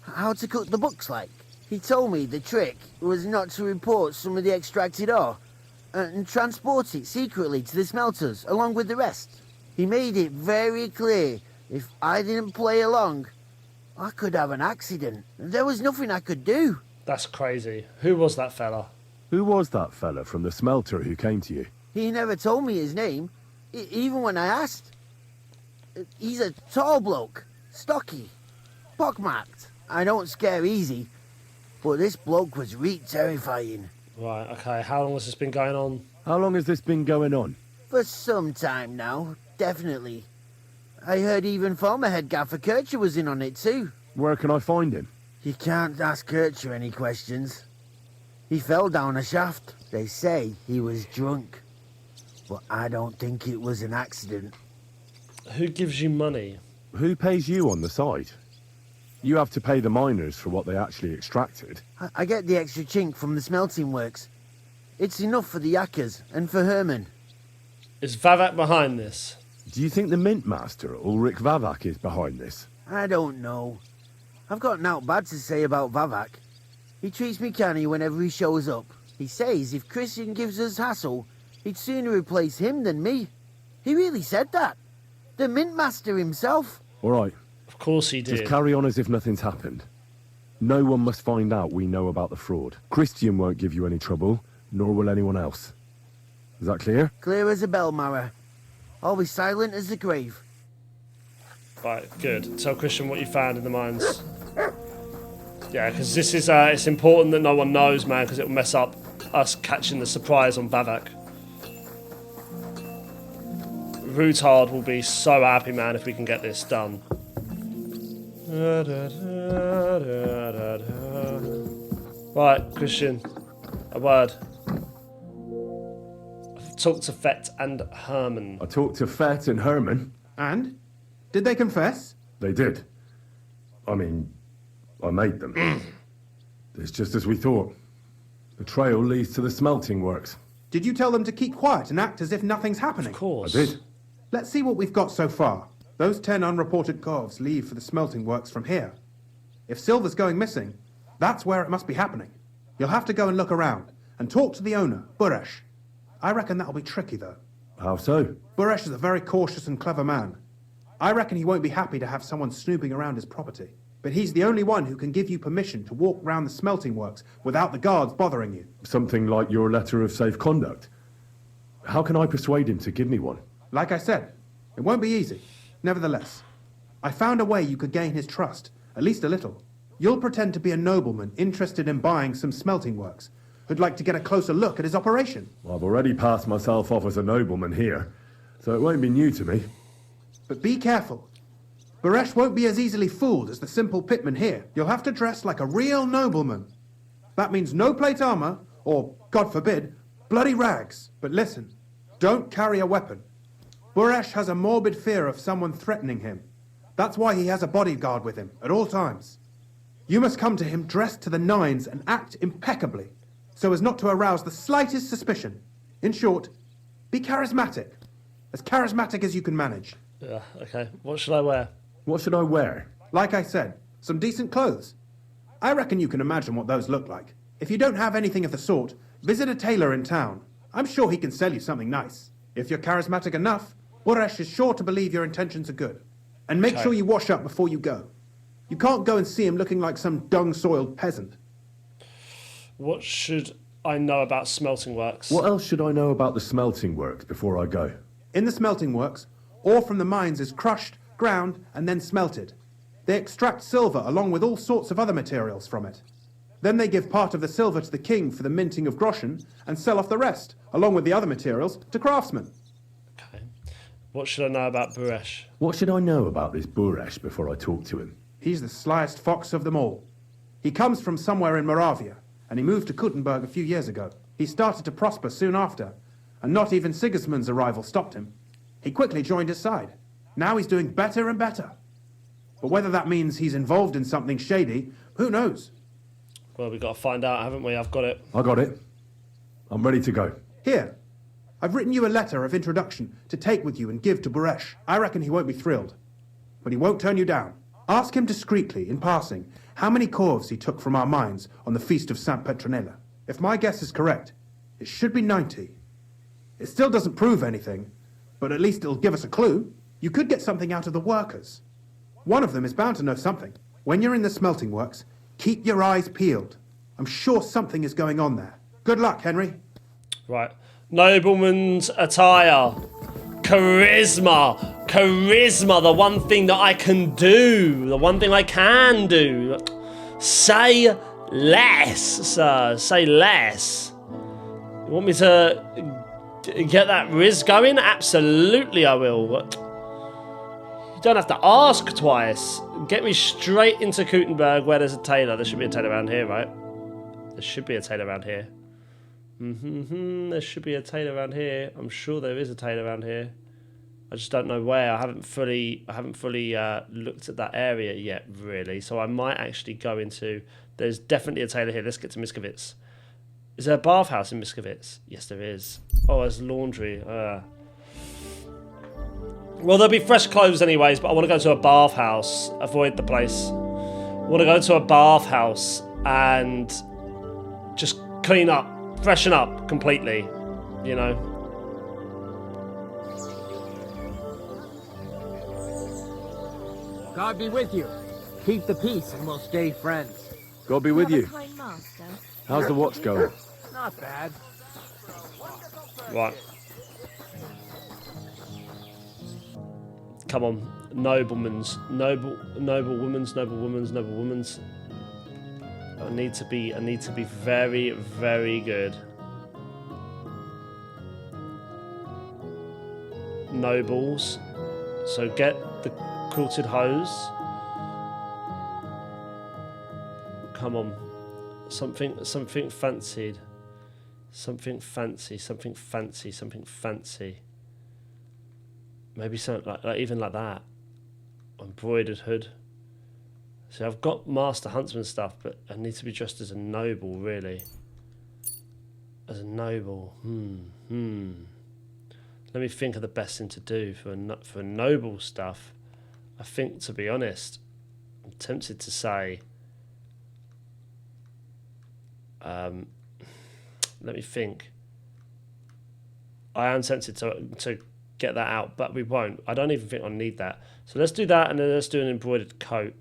How to cook the books like. He told me the trick was not to report some of the extracted ore and transport it secretly to the smelters along with the rest. He made it very clear if I didn't play along, I could have an accident. There was nothing I could do. That's crazy. Who was that fella? Who was that fella from the smelter who came to you? He never told me his name, even when I asked. He's a tall bloke, stocky, pockmarked. I don't scare easy, but this bloke was terrifying. Right, okay. How long has this been going on? How long has this been going on? For some time now, definitely. I heard even former head gaffer Kircher was in on it too. Where can I find him? You can't ask Kircher any questions. He fell down a shaft. They say he was drunk. But I don't think it was an accident. Who gives you money? Who pays you on the side? You have to pay the miners for what they actually extracted. I get the extra chink from the smelting works. It's enough for the yakkers and for Herman. Is Vavak behind this? Do you think the mint master, Ulrich Vavak, is behind this? I don't know. I've got naught bad to say about Vavak. He treats me canny whenever he shows up. He says if Christian gives us hassle, he'd sooner replace him than me. He really said that. The mint master himself. All right. Of course he did. Just carry on as if nothing's happened. No one must find out we know about the fraud. Christian won't give you any trouble, nor will anyone else. Is that clear? Clear as a bell, Mara. Always silent as the grave. Right, good. Tell Christian what you found in the mines. Yeah, because this is, it's important that no one knows, man, because it will mess up us catching the surprise on Vavak. Rutard will be so happy, man, if we can get this done. Right, Christian, a word. I've talked to Fett and Herman. I talked to Fett and Herman. And? Did they confess? They did. I mean, I made them. It's just as we thought. The trail leads to the smelting works. Did you tell them to keep quiet and act as if nothing's happening? Of course. I did. Let's see what we've got so far. Those 10 unreported corves leave for the smelting works from here. If silver's going missing, that's where it must be happening. You'll have to go and look around and talk to the owner, Buresh. I reckon that'll be tricky, though. How so? Buresh is a very cautious and clever man. I reckon he won't be happy to have someone snooping around his property. But he's the only one who can give you permission to walk round the smelting works without the guards bothering you. Something like your letter of safe conduct. How can I persuade him to give me one? Like I said, it won't be easy. Nevertheless, I found a way you could gain his trust, at least a little. You'll pretend to be a nobleman interested in buying some smelting works, who'd like to get a closer look at his operation. I've already passed myself off as a nobleman here, so it won't be new to me. But be careful. Buresh won't be as easily fooled as the simple pitman here. You'll have to dress like a real nobleman. That means no plate armor, or, God forbid, bloody rags. But listen, don't carry a weapon. Buresh has a morbid fear of someone threatening him. That's why he has a bodyguard with him at all times. You must come to him dressed to the nines and act impeccably, so as not to arouse the slightest suspicion. In short, be charismatic as you can manage. Yeah, okay. What should I wear? What should I wear? Like I said, some decent clothes. I reckon you can imagine what those look like. If you don't have anything of the sort, visit a tailor in town. I'm sure he can sell you something nice. If you're charismatic enough, Buresh is sure to believe your intentions are good. And make sure you wash up before you go. You can't go and see him looking like some dung-soiled peasant. What should I know about smelting works? What else should I know about the smelting works before I go? In the smelting works, ore from the mines is crushed, ground, and then smelted. They extract silver along with all sorts of other materials from it. Then they give part of the silver to the king for the minting of groschen and sell off the rest, along with the other materials, to craftsmen. Okay. What should I know about Buresh? What should I know about this Buresh before I talk to him? He's the slyest fox of them all. He comes from somewhere in Moravia, and he moved to Kuttenberg a few years ago. He started to prosper soon after, and not even Sigismund's arrival stopped him. He quickly joined his side. Now he's doing better and better. But whether that means he's involved in something shady, who knows? Well, we've got to find out, haven't we? I've got it. I got it. I'm ready to go. Here, I've written you a letter of introduction to take with you and give to Buresh. I reckon he won't be thrilled, but he won't turn you down. Ask him discreetly, in passing, how many corves he took from our mines on the Feast of Saint Petronella. If my guess is correct, it should be 90. It still doesn't prove anything, but at least it'll give us a clue. You could get something out of the workers. One of them is bound to know something. When you're in the smelting works, keep your eyes peeled. I'm sure something is going on there. Good luck, Henry. Right. Nobleman's attire. Charisma. Charisma, the one thing that I can do. The one thing I can do. Say less, sir. Say less. You want me to get that riz going? Absolutely I will. You don't have to ask twice. Get me straight into Kuttenberg where there's a tailor. There should be a tailor around here, right? There should be a tailor around here. There should be a tailor around here. I'm sure there is a tailor around here. I just don't know where. I haven't fully looked at that area yet, really. So I might actually go into... There's definitely a tailor here. Let's get to Miskovitz. Is there a bathhouse in Miskovitz? Yes, there is. Oh, there's laundry. Well, there'll be fresh clothes anyways, but I want to go to a bathhouse. Avoid the place. I want to go to a bathhouse and just clean up, freshen up completely, you know. God be with you. Keep the peace and we'll stay friends. God be with you. Kind master. How's the watch going? Not bad. Right. Come on, noblemen's, noble women's. I need to be very, very good. Nobles. So get the quilted hose. Come on. Something fancied. Something fancy. Maybe something like even like that. Embroidered hood. So I've got Master Huntsman stuff, but I need to be dressed as a noble, really. As a noble. Let me think of the best thing to do for noble stuff. I think, to be honest, I'm tempted to say... let me think. I am tempted to get that out, but we won't. I don't even think I need that. So let's do that, and then let's do an embroidered coat.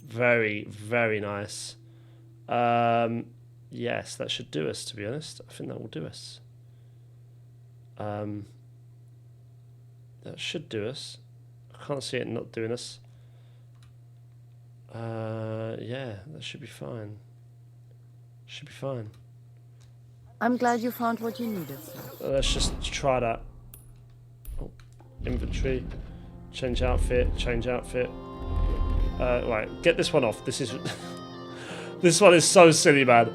Very, very nice. Yes, that should do us, to be honest. I think that will do us. That should do us. I can't see it not doing us. Yeah, that should be fine. Should be fine. I'm glad you found what you needed, sir. Let's just try that. Oh, inventory. Change outfit. Right, get this one off. This is... this one is so silly, man.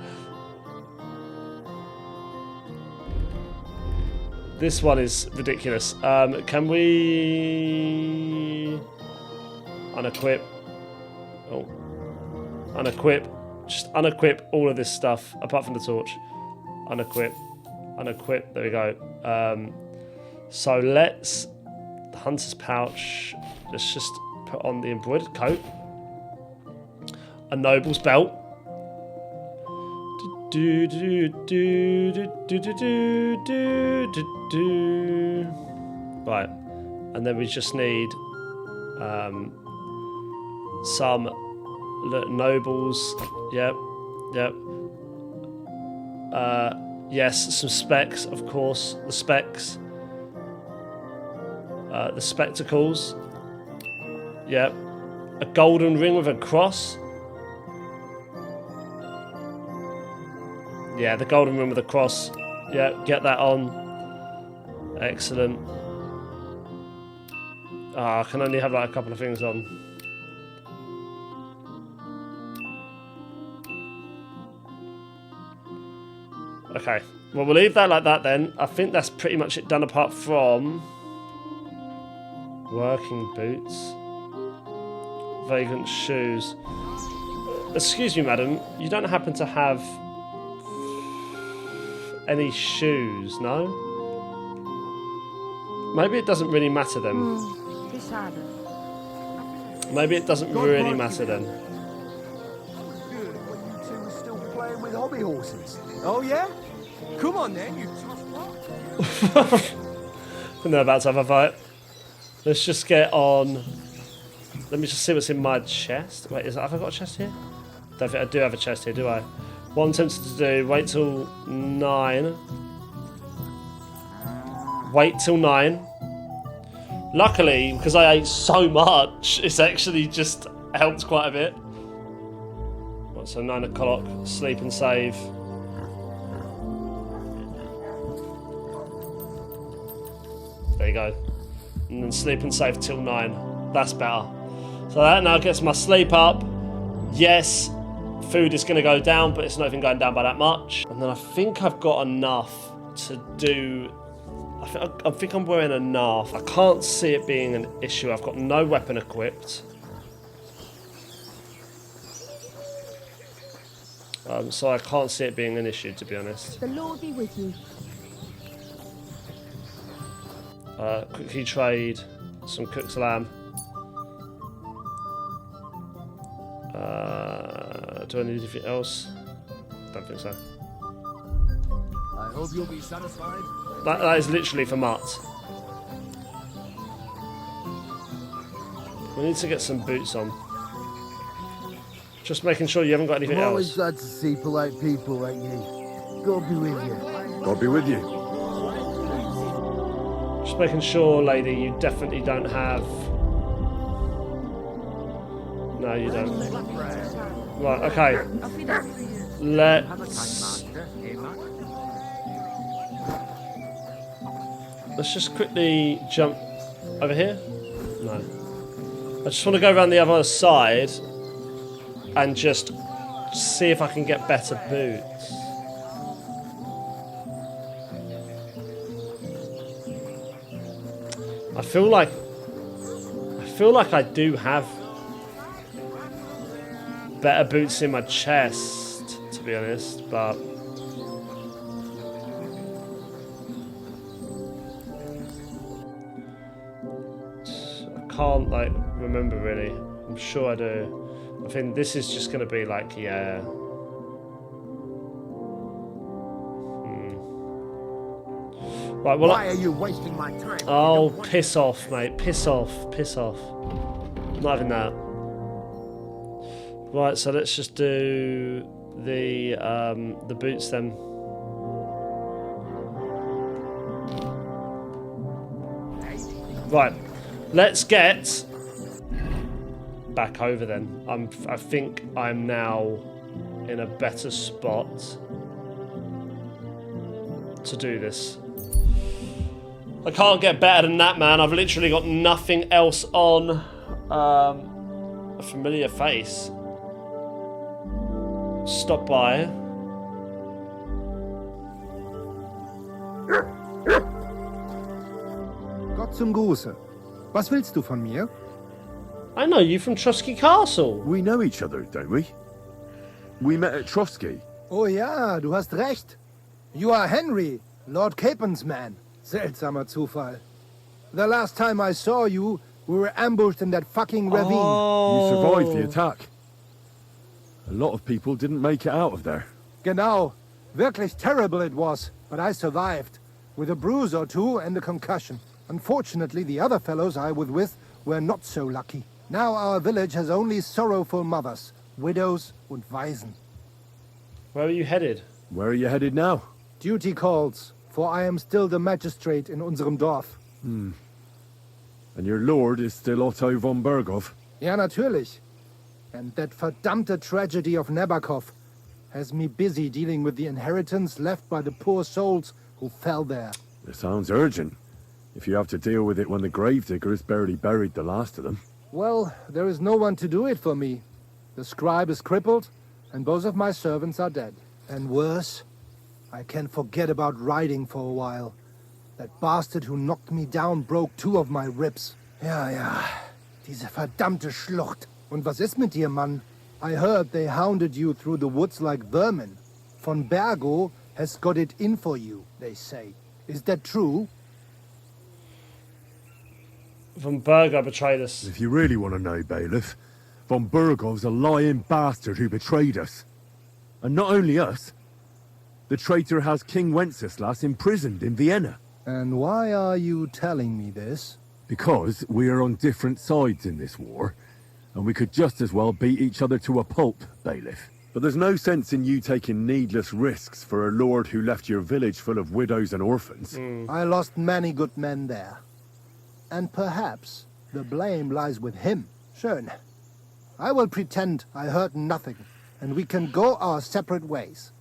This one is ridiculous. Can we... unequip? Oh. Unequip. Just unequip all of this stuff, apart from the torch. Unequip. There we go. So let's... the hunter's pouch. Let's just put on the embroidered coat. A noble's belt. Right. And then we just need some nobles. Yep. Yes, some specs, of course. The specs. The spectacles. Yep. A golden ring with a cross. Yeah, the golden ring with a cross. Yep, get that on. Excellent. I can only have like a couple of things on. Okay, well, we'll leave that like that then. I think that's pretty much it done, apart from... Working boots. Vagrant shoes. Excuse me, madam. You don't happen to have any shoes, no? Maybe it doesn't really matter then. Wie schade. Maybe it doesn't really matter then. Two still playing with hobby horses. Oh, yeah? Come on then, you tough one. They're about to have a fight. Let's just get on. Let me just see what's in my chest. Wait, have I got a chest here? Don't think I do have a chest here, do I? What I'm tempted to do, wait till 9. Wait till 9. Luckily, because I ate so much, it's actually just helped quite a bit. Right, so 9 o'clock, sleep and save. There you go. And then sleep and save till 9. That's better. So that now gets my sleep up. Yes, food is going to go down, but it's not even going down by that much. And then I think I've got enough to do... I think I'm wearing enough. I can't see it being an issue. I've got no weapon equipped. So I can't see it being an issue, to be honest. The Lord be with you. Quickly trade some cooked lamb. Do I need anything else? Don't think so. I hope you'll be satisfied. That is literally for Mutt. We need to get some boots on. Just making sure you haven't got anything I'm always else. glad to see polite people like you. God be with you. God be with you. Just making sure, lady, you definitely don't have... No, you don't. Right, okay. Let's just quickly jump over here. No. I just want to go around the other side and just see if I can get better boots. I feel like I do have better boots in my chest, to be honest, but I can't like remember really. I'm sure I do. I think this is just gonna be like, yeah. Right, well, Why are you wasting my time? oh, piss off, mate. Piss off. Piss off. Not having that. Right, so let's just do the boots then. Right, let's get back over then. I think I'm now in a better spot to do this. I can't get better than that, man. I've literally got nothing else on. A familiar face. Stop by. Gott zum Gruße. Was willst du von mir? I know you from Trotsky Castle. We know each other, don't we? We met at Trotsky. Oh ja, du hast recht. You are Henry, Lord Capen's man. Seltsamer Zufall. The last time I saw you, we were ambushed in that fucking ravine. You survived the attack. A lot of people didn't make it out of there. Genau. Wirklich terrible it was, but I survived. With a bruise or two and a concussion. Unfortunately, the other fellows I was with were not so lucky. Now our village has only sorrowful mothers, widows and Waisen. Where are you headed? Where are you headed now? Duty calls, for I am still the magistrate in unserem Dorf. And your lord is still Otto von Berghoff? Ja, natürlich. And that verdammte tragedy of Nabokov has me busy dealing with the inheritance left by the poor souls who fell there. It sounds urgent. If you have to deal with it when the gravediggers barely buried the last of them. Well, there is no one to do it for me. The scribe is crippled, and both of my servants are dead. And worse, I can forget about riding for a while. That bastard who knocked me down broke 2 of my ribs. Ja, ja. Diese verdammte Schlucht. Und was ist mit dir, Mann? I heard they hounded you through the woods like vermin. Von Bergo has got it in for you, they say. Is that true? Von Burger betrayed us. If you really want to know, Bailiff, von Burgov's a lying bastard who betrayed us. And not only us, the traitor has King Wenceslas imprisoned in Vienna. And why are you telling me this? Because we are on different sides in this war, and we could just as well beat each other to a pulp, Bailiff. But there's no sense in you taking needless risks for a lord who left your village full of widows and orphans. I lost many good men there. And perhaps the blame lies with him. Schön. I will pretend I heard nothing, and we can go our separate ways.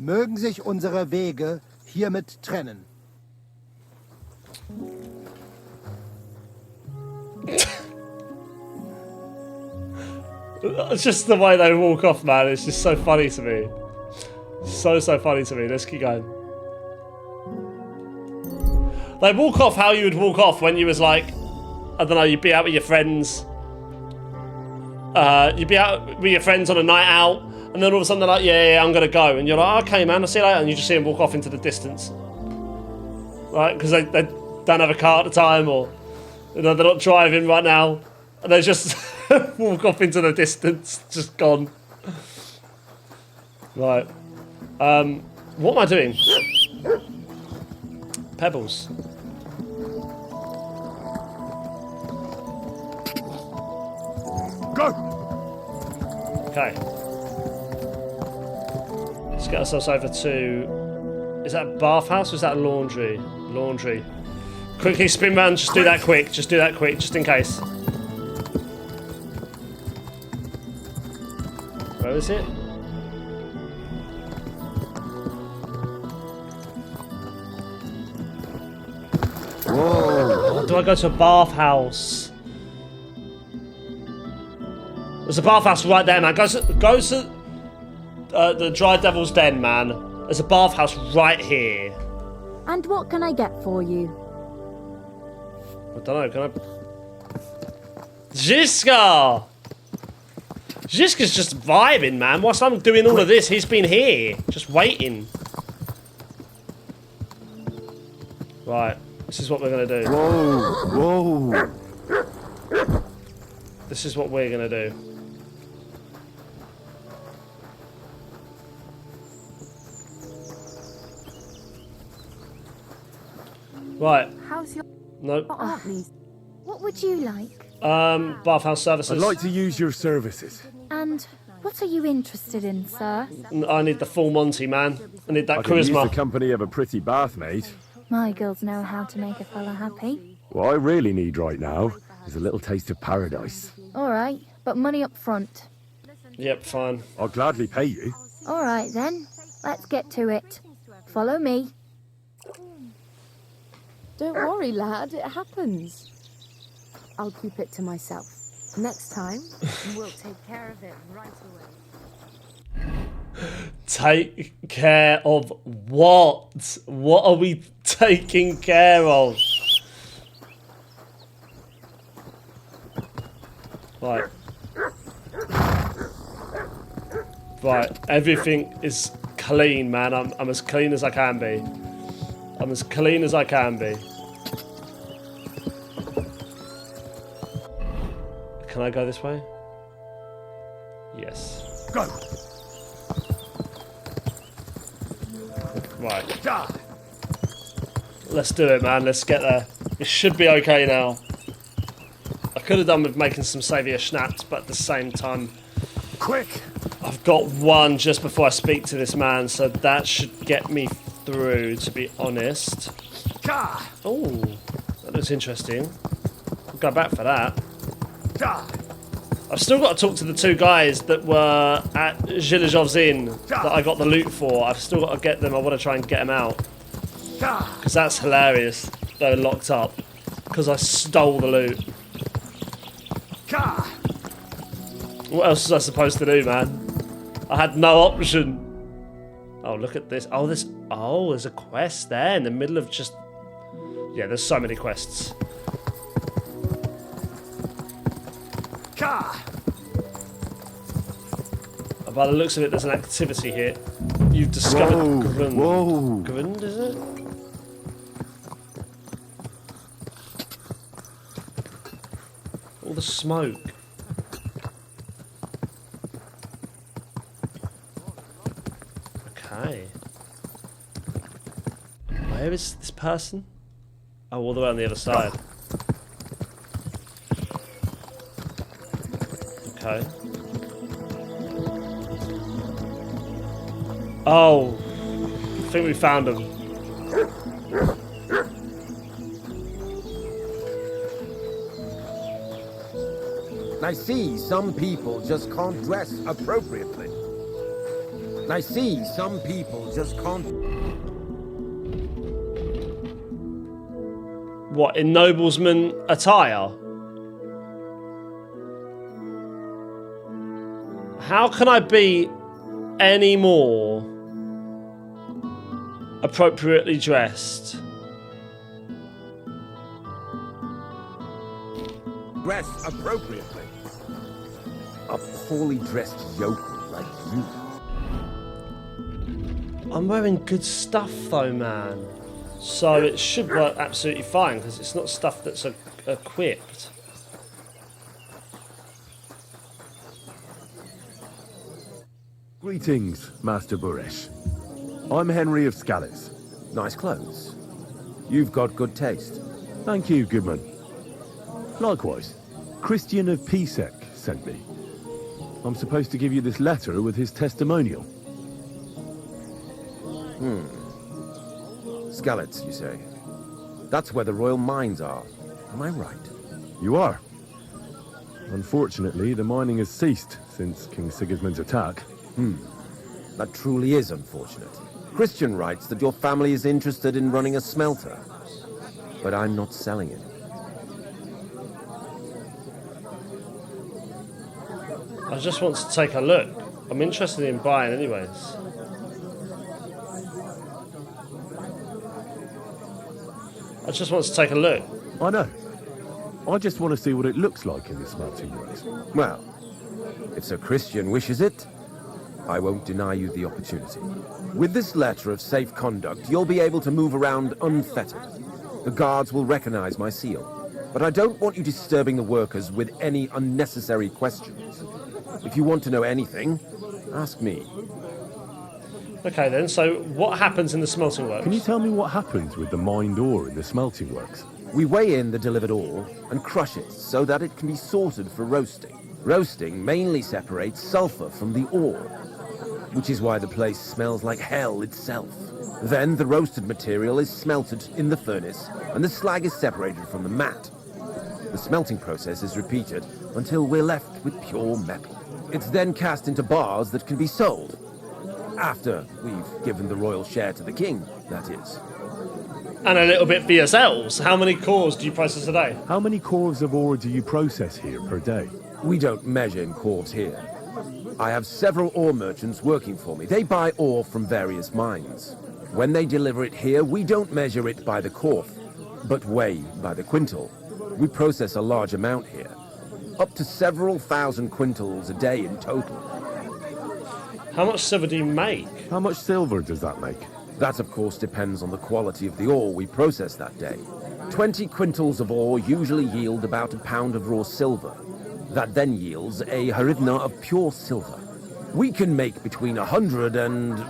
Mögen sich unsere Wege hiermit trennen. It's just the way they walk off, man. It's just so funny to me. So funny to me. Let's keep going. They walk off how you would walk off when you was like, I don't know, you'd be out with your friends. You'd be out with your friends on a night out, and then all of a sudden they're like, yeah, I'm gonna go. And you're like, okay, man, I'll see you later. And you just see them walk off into the distance. Right? Because they don't have a car at the time, or you know, they're not driving right now. And they just walk off into the distance, just gone. Right. What am I doing? Pebbles. Go! Okay. Let's get ourselves over to... Is that a bathhouse or is that a laundry? Laundry. Quickly spin round, just do that quick. Just do that quick, just in case. Where is it? Whoa. Do I go to a bathhouse? There's a bathhouse right there, man. Go to the Dry Devil's Den, man. There's a bathhouse right here. And what can I get for you? I don't know, can I... Ziska! Ziska's just vibing, man. Whilst I'm doing all of this, he's been here, just waiting. Right, this is what we're gonna do. Whoa, whoa. This is what we're gonna do. Right. How's your... Nope. What are these? What would you like? Bathhouse services. I'd like to use your services. And what are you interested in, sir? I need the full Monty, man. I need that I could use the charisma. company of a pretty bathmaid. My girls know how to make a fella happy. What I really need right now is a little taste of paradise. All right, but money up front. Yep, fine. I'll gladly pay you. All right, then. Let's get to it. Follow me. Don't worry, lad. It happens. I'll keep it to myself. Next time, we'll take care of it right away. Take care of what? What are we taking care of? Right. Right, everything is clean, man. I'm as clean as I can be. I'm as clean as I can be. Can I go this way? Yes. Go! Right. Let's do it, man. Let's get there. It should be okay now. I could have done with making some saviour schnapps, but at the same time... Quick! I've got one just before I speak to this man, so that should get me through, to be honest. Oh, that looks interesting. I'll go back for that. I've still got to talk to the two guys that were at Zhilizhov's Inn that I got the loot for. I've still got to get them. I want to try and get them out. Because that's hilarious. They're locked up. Because I stole the loot. What else was I supposed to do, man? I had no option. Oh, look at this. Oh, there's a quest there in the middle of just... Yeah, there's so many quests. By the looks of it, there's an activity here. You've discovered Grund. Whoa! Grund, is it? All the smoke. Okay. Where is this person? Oh, all the way on the other side. Okay. Oh, I think we found him. I see some people just can't dress appropriately. I see some people just can't... What, in noblesman attire? How can I be any more appropriately dressed? Dress appropriately. A poorly dressed yokel like you. I'm wearing good stuff though, man. So it should work absolutely fine because it's not stuff that's equipped. Greetings, Master Buresh. I'm Henry of Scallis. Nice clothes. You've got good taste. Thank you, Goodman. Likewise, Christian of Pisek sent me. I'm supposed to give you this letter with his testimonial. Skallets, you say? That's where the royal mines are. Am I right? You are. Unfortunately, the mining has ceased since King Sigismund's attack. That truly is unfortunate. Christian writes that your family is interested in running a smelter. But I'm not selling it. I just want to take a look. I'm interested in buying anyways. I just want to take a look. I know. I just want to see what it looks like in the smelting works. Well, if Sir Christian wishes it, I won't deny you the opportunity. With this letter of safe conduct, you'll be able to move around unfettered. The guards will recognize my seal. But I don't want you disturbing the workers with any unnecessary questions. If you want to know anything, ask me. Okay then, so what happens in the smelting works? Can you tell me what happens with the mined ore in the smelting works? We weigh in the delivered ore and crush it so that it can be sorted for roasting. Roasting mainly separates sulfur from the ore, which is why the place smells like hell itself. Then the roasted material is smelted in the furnace and the slag is separated from the matte. The smelting process is repeated until we're left with pure metal. It's then cast into bars that can be sold. After we've given the royal share to the king, that is. And a little bit for yourselves. How many cores do you process a day? How many cores of ore do you process here per day? We don't measure in cores here. I have several ore merchants working for me. They buy ore from various mines. When they deliver it here, we don't measure it by the core, but weigh by the quintal. We process a large amount here. Up to several thousand quintals a day in total. How much silver do you make? How much silver does that make? That, of course, depends on the quality of the ore we process that day. 20 quintals of ore usually yield about a pound of raw silver. That then yields a hryvnia of pure silver. We can make between 100 and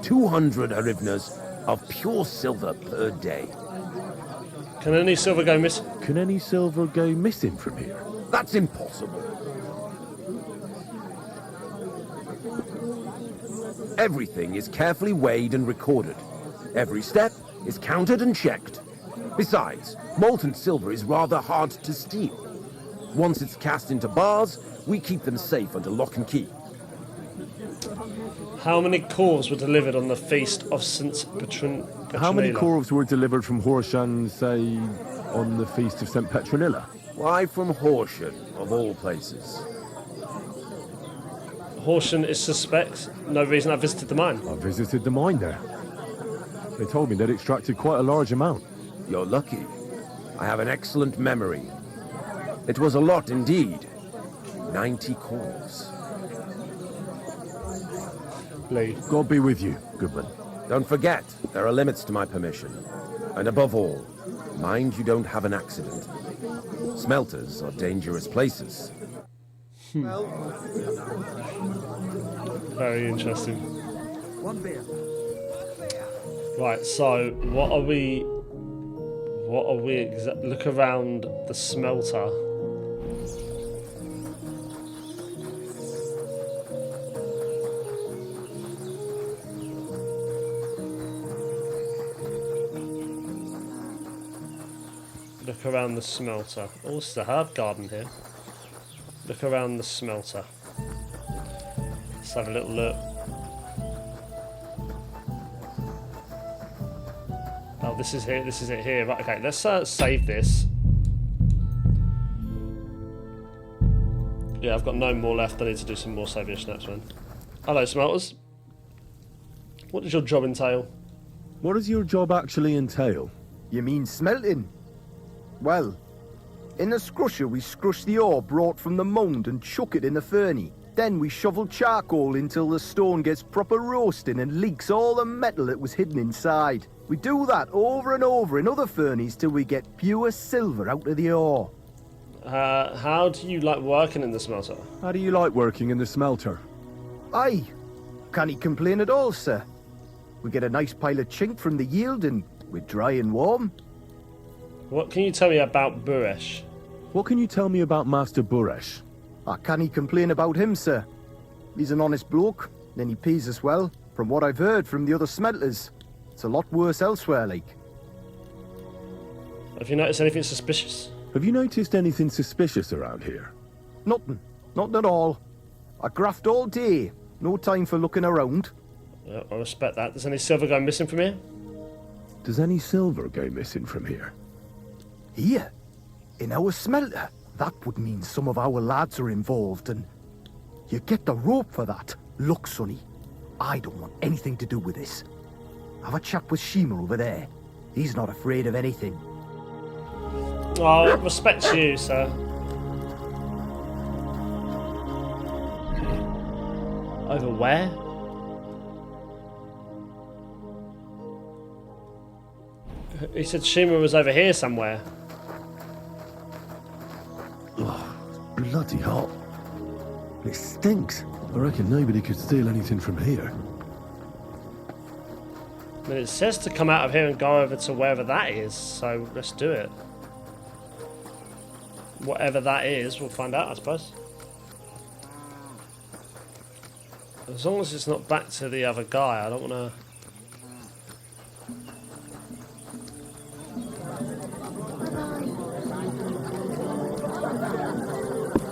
200 hryvnias of pure silver per day. Can any silver go missing? Can any silver go missing from here? That's impossible. Everything is carefully weighed and recorded. Every step is counted and checked. Besides, molten silver is rather hard to steal. Once it's cast into bars, we keep them safe under lock and key. How many cores were delivered on the feast of St. Petronilla? How many cores were delivered from Horshan, say, on the feast of St. Petronilla? Why from Horshan, of all places? Horshan is suspect. No reason I visited the mine. I visited the mine there. They told me they'd extracted quite a large amount. You're lucky. I have an excellent memory. It was a lot indeed. 90 corves. Lee. God be with you, Goodman. Don't forget, there are limits to my permission. And above all, mind you don't have an accident. Smelters are dangerous places. Very interesting. One beer. Right, so what are we look around the smelter. Look around the smelter. Oh, it's the herb garden here. Look around the smelter. Let's have a little look. Oh, this is here. This is it here. Right, okay, let's save this. Yeah, I've got no more left. I need to do some more saving snaps, man. Hello, smelters. What does your job entail? What does your job actually entail? You mean smelting? Well, in the scrusher we scrush the ore brought from the mound and chuck it in the furnace. Then we shovel charcoal until the stone gets proper roasting and leaks all the metal that was hidden inside. We do that over and over in other furnaces till we get pure silver out of the ore. How do you like working in the smelter? How do you like working in the smelter? Aye, can't complain at all, sir. We get a nice pile of chink from the yield and we're dry and warm. What can you tell me about Buresh? What can you tell me about Master Buresh? I can't complain about him, sir. He's an honest bloke, and he pays us well, from what I've heard from the other smelters. It's a lot worse elsewhere, like. Have you noticed anything suspicious? Have you noticed anything suspicious around here? Nothing. Nothing at all. I graft all day. No time for looking around. Yeah, I respect that. Does any silver go missing from here? Does any silver go missing from here? Here? In our smelter? That would mean some of our lads are involved, and you get the rope for that. Look, Sonny, I don't want anything to do with this. Have a chat with Shima over there. He's not afraid of anything. Oh, respect you, sir. Over where? He said Shima was over here somewhere. Oh, it's bloody hot. It stinks. I reckon nobody could steal anything from here. I mean, it says to come out of here and go over to wherever that is, so let's do it. Whatever that is, we'll find out, I suppose. As long as it's not back to the other guy, I don't want to...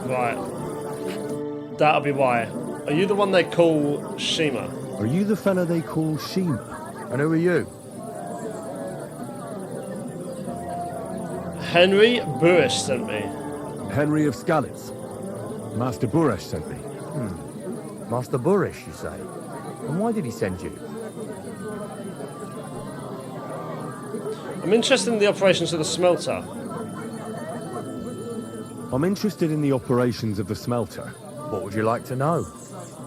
Right. That'll be why. Are you the one they call Shima? Are you the fella they call Shima? And who are you? Henry Buresh sent me. Henry of Skalitz. Master Buresh sent me. Master Buresh, you say? And why did he send you? I'm interested in the operations of the smelter. I'm interested in the operations of the smelter. What would you like to know?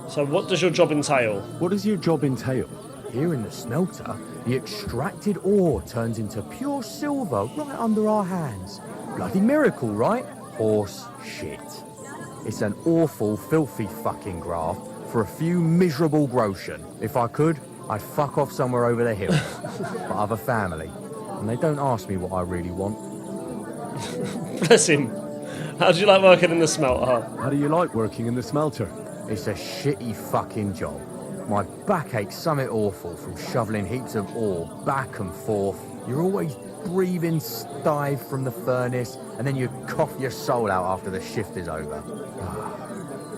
So what does your job entail? What does your job entail? Here in the smelter, the extracted ore turns into pure silver right under our hands. Bloody miracle, right? Horse shit. It's an awful, filthy fucking graft for a few miserable groschen. If I could, I'd fuck off somewhere over the hill. But I've a family, and they don't ask me what I really want. Bless him. How do you like working in the smelter? How do you like working in the smelter? It's a shitty fucking job. My back aches something awful from shoveling heaps of ore back and forth. You're always breathing stive from the furnace, and then you cough your soul out after the shift is over.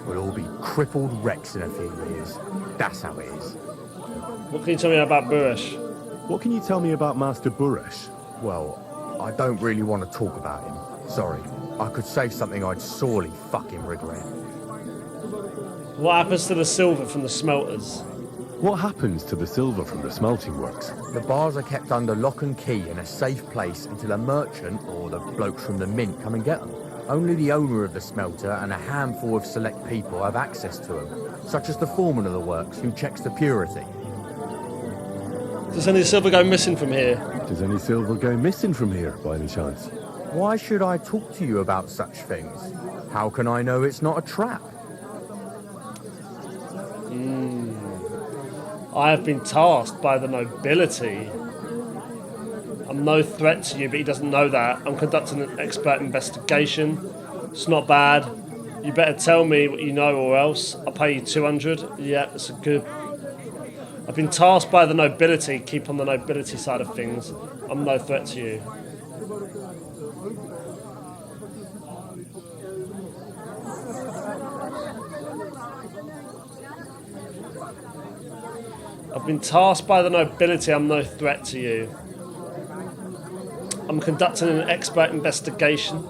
We'll all be crippled wrecks in a few years. That's how it is. What can you tell me about Buresh? What can you tell me about Master Buresh? Well, I don't really want to talk about him. Sorry. I could say something I'd sorely fucking regret. What happens to the silver from the smelters? What happens to the silver from the smelting works? The bars are kept under lock and key in a safe place until a merchant or the blokes from the mint come and get them. Only the owner of the smelter and a handful of select people have access to them, such as the foreman of the works who checks the purity. Does any silver go missing from here? Does any silver go missing from here, by any chance? Why should I talk to you about such things? How can I know it's not a trap? I have been tasked by the nobility. I'm no threat to you, but he doesn't know that. I'm conducting an expert investigation. It's not bad. You better tell me what you know or else. I'll pay you 200. Yeah, that's a good... I've been tasked by the nobility. Keep on the nobility side of things. I'm no threat to you. I've been tasked by the nobility. I'm no threat to you. I'm conducting an expert investigation.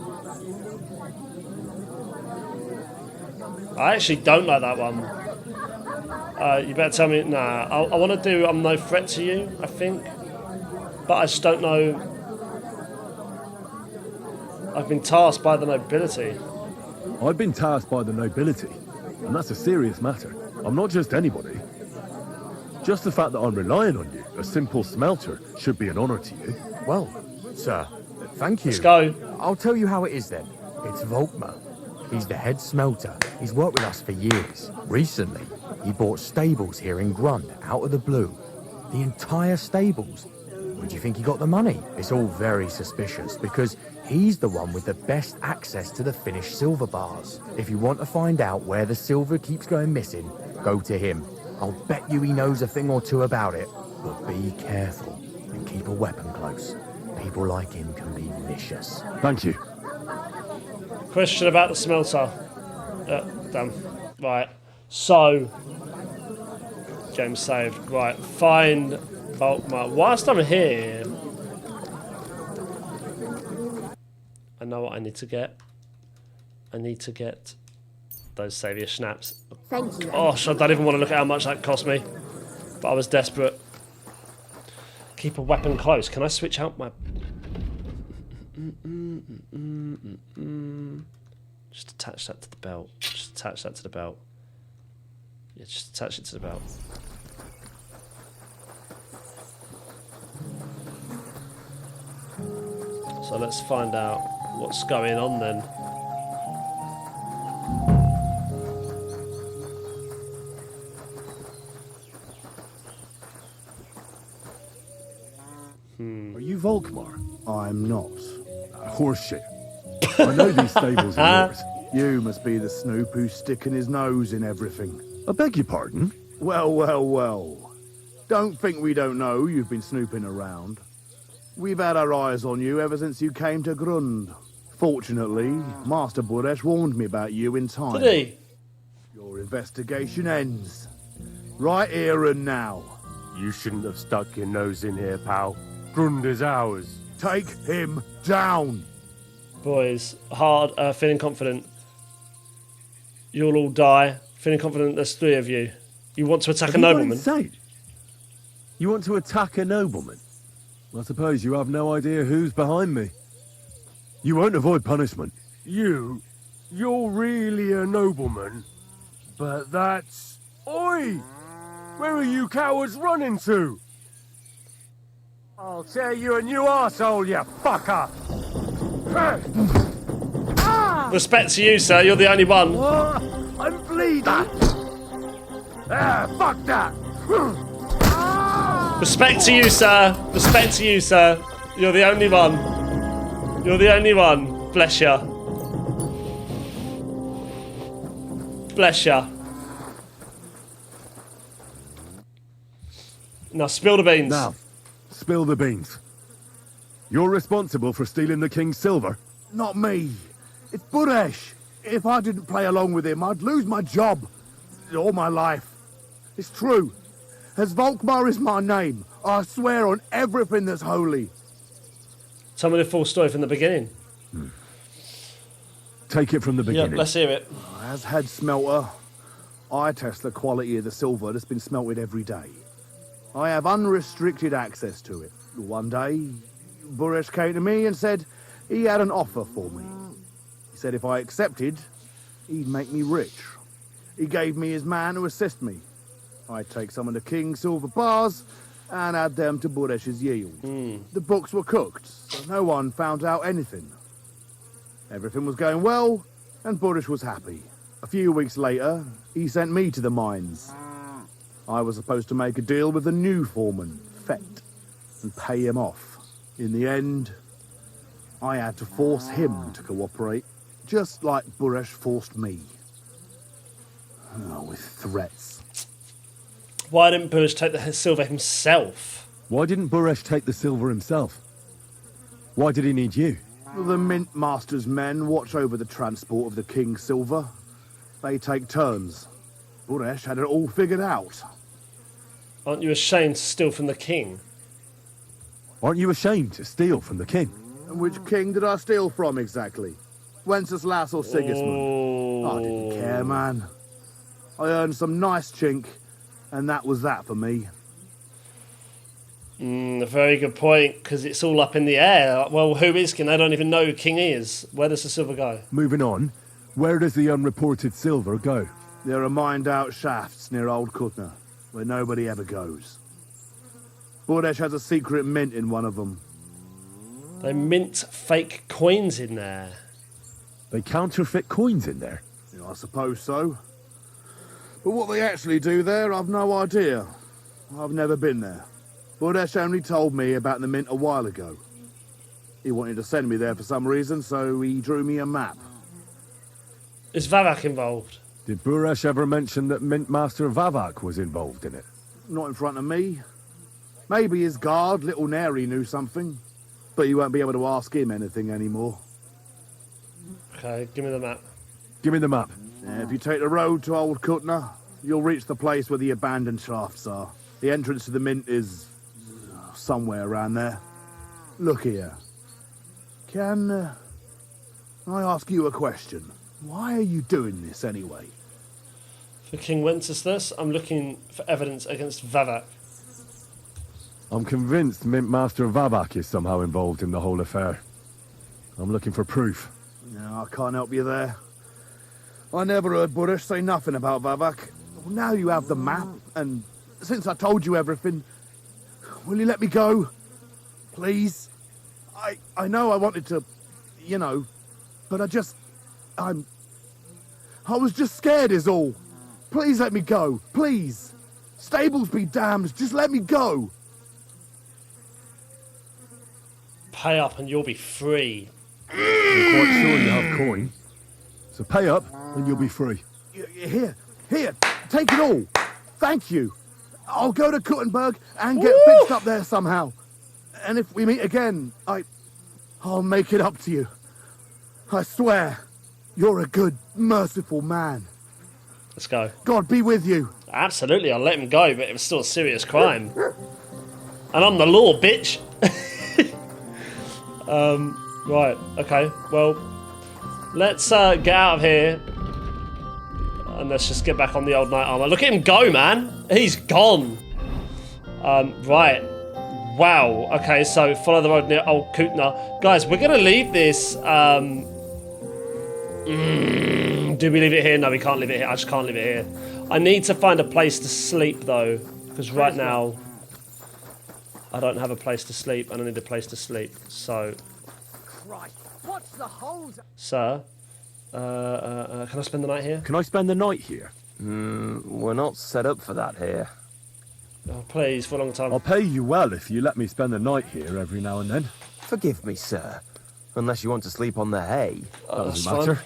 I actually don't like that one. You better tell me. Nah, I want to do I'm no threat to you, I think. But I just don't know. I've been tasked by the nobility. I've been tasked by the nobility, and that's a serious matter. I'm not just anybody. Just the fact that I'm relying on you, a simple smelter, should be an honour to you. Well, sir, thank you. Let's go. I'll tell you how it is then. It's Volkmar. He's the head smelter. He's worked with us for years. Recently, he bought stables here in Grund, out of the blue. The entire stables. Where do you think he got the money? It's all very suspicious, because he's the one with the best access to the finished silver bars. If you want to find out where the silver keeps going missing, go to him. I'll bet you he knows a thing or two about it. But be careful and keep a weapon close. People like him can be vicious. Thank you. Question about the smelter. Damn. Right. So. Game saved. Right. Find Volkmar. Whilst I'm here. I know what I need to get. I need to get those saviour snaps. Thank you. Gosh, I don't even want to look at how much that cost me. But I was desperate. Keep a weapon close. Can I switch out my... Just attach that to the belt. Just attach that to the belt. Yeah, just attach it to the belt. So let's find out what's going on then. Are you Volkmar? I'm not. Horseshit. I know these stables are yours. You must be the snoop who's sticking his nose in everything. I beg your pardon? Well, well, well. Don't think we don't know you've been snooping around. We've had our eyes on you ever since you came to Grund. Fortunately, Master Buresh warned me about you in time. Did he? Your investigation ends. Right here and now. You shouldn't have stuck your nose in here, pal. Grund is ours. Take him down. Boys, hard, feeling confident. You'll all die. Feeling confident there's 3 of you. You want to attack a nobleman? Insane? You want to attack a nobleman? I suppose you have no idea who's behind me. You won't avoid punishment. You're really a nobleman? But that's... Oi! Where are you cowards running to? I'll tear you a new arsehole, you fucker! Respect to you, sir. You're the only one. I'm bleeding! Fuck that! Respect to you, sir. Respect to you, sir. You're the only one. You're the only one. Bless ya. Bless ya. Now spill the beans. Now, spill the beans. You're responsible for stealing the king's silver. Not me. It's Buresh. If I didn't play along with him, I'd lose my job. All my life. It's true. As Volkmar is my name, I swear on everything that's holy. Tell me the full story from the beginning. Take it from the beginning. Yeah, let's hear it. As head smelter, I test the quality of the silver that's been smelted every day. I have unrestricted access to it. One day, Buresh came to me and said he had an offer for me. He said if I accepted, he'd make me rich. He gave me his man to assist me. I'd take some of the king's silver bars and add them to Buresh's yield. The books were cooked, so no one found out anything. Everything was going well, and Buresh was happy. A few weeks later, he sent me to the mines. I was supposed to make a deal with the new foreman, Fett, and pay him off. In the end, I had to force him to cooperate, just like Buresh forced me. Oh, with threats. Why didn't Buresh take the silver himself? Why didn't Buresh take the silver himself? Why did he need you? The Mint Master's men watch over the transport of the king's silver. They take turns. Buresh had it all figured out. Aren't you ashamed to steal from the king? Aren't you ashamed to steal from the king? And which king did I steal from exactly? Wenceslas or Sigismund? I didn't care, man. I earned some nice chink, and that was that for me. A very good point, because it's all up in the air. Well, who is king? They don't even know who king is. Where does the silver go? Moving on, where does the unreported silver go? There are mined-out shafts near Old Kutna, where nobody ever goes. Buresh has a secret mint in one of them. They mint fake coins in there. They counterfeit coins in there? Yeah, I suppose so. But what they actually do there, I've no idea. I've never been there. Buresh only told me about the mint a while ago. He wanted to send me there for some reason, so he drew me a map. Is Vavak involved? Did Buresh ever mention that Mint Master Vavak was involved in it? Not in front of me. Maybe his guard, Little Neri, knew something. But you won't be able to ask him anything anymore. Okay, give me the map. Give me the map. Yeah, if you take the road to Old Kutna, you'll reach the place where the abandoned shafts are. The entrance to the mint is somewhere around there. Look here. Can I ask you a question? Why are you doing this anyway? For King Wenceslas, I'm looking for evidence against Vavak. I'm convinced Mint Master Vavak is somehow involved in the whole affair. I'm looking for proof. No, I can't help you there. I never heard Buresh say nothing about Vavak. Well, now you have the map, and since I told you everything, will you let me go? Please? I know I wanted to, you know, but I was just scared is all. Please let me go, please. Stables be damned, just let me go. Pay up and you'll be free. I'm quite sure you have coin. So pay up and you'll be free. Here, take it all. Thank you. I'll go to Kuttenberg and get fixed up there somehow. And if we meet again, I'll make it up to you. I swear, you're a good, merciful man. Let's go. God be with you. Absolutely, I'll let him go, but it was still a serious crime. And I'm the law, bitch. Right, okay, well, let's get out of here. And let's just get back on the old knight armor. Look at him go, man. He's gone. Right. Wow. Okay, so follow the road near Old Kutna. Guys, we're going to leave this. Do we leave it here? No, we can't leave it here. I just can't leave it here. I need to find a place to sleep, though. Because right now, I don't have a place to sleep, and I need a place to sleep. So... Christ, what's the hose? Sir, can I spend the night here? Can I spend the night here? We're not set up for that here. Oh, please, for a long time. I'll pay you well if you let me spend the night here every now and then. Forgive me, sir. Unless you want to sleep on the hay. That doesn't matter.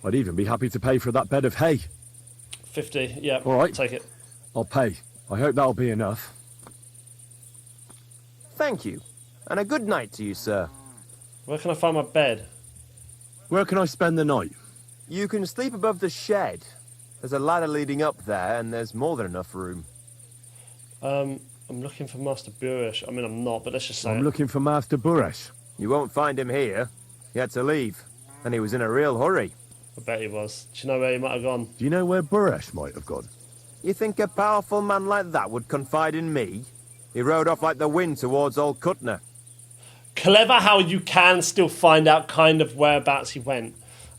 I'd even be happy to pay for that bed of hay. 50, yeah. All right. Take it. I'll pay. I hope that'll be enough. Thank you. And a good night to you, sir. Where can I find my bed? Where can I spend the night? You can sleep above the shed. There's a ladder leading up there, and there's more than enough room. I'm looking for Master Buresh. I mean, I'm not, but let's just say I'm looking for Master Buresh. You won't find him here. He had to leave, and he was in a real hurry. I bet he was. Do you know where he might have gone? Do you know where Buresh might have gone? You think a powerful man like that would confide in me? He rode off like the wind towards Old Kutna. Clever how you can still find out kind of whereabouts he went.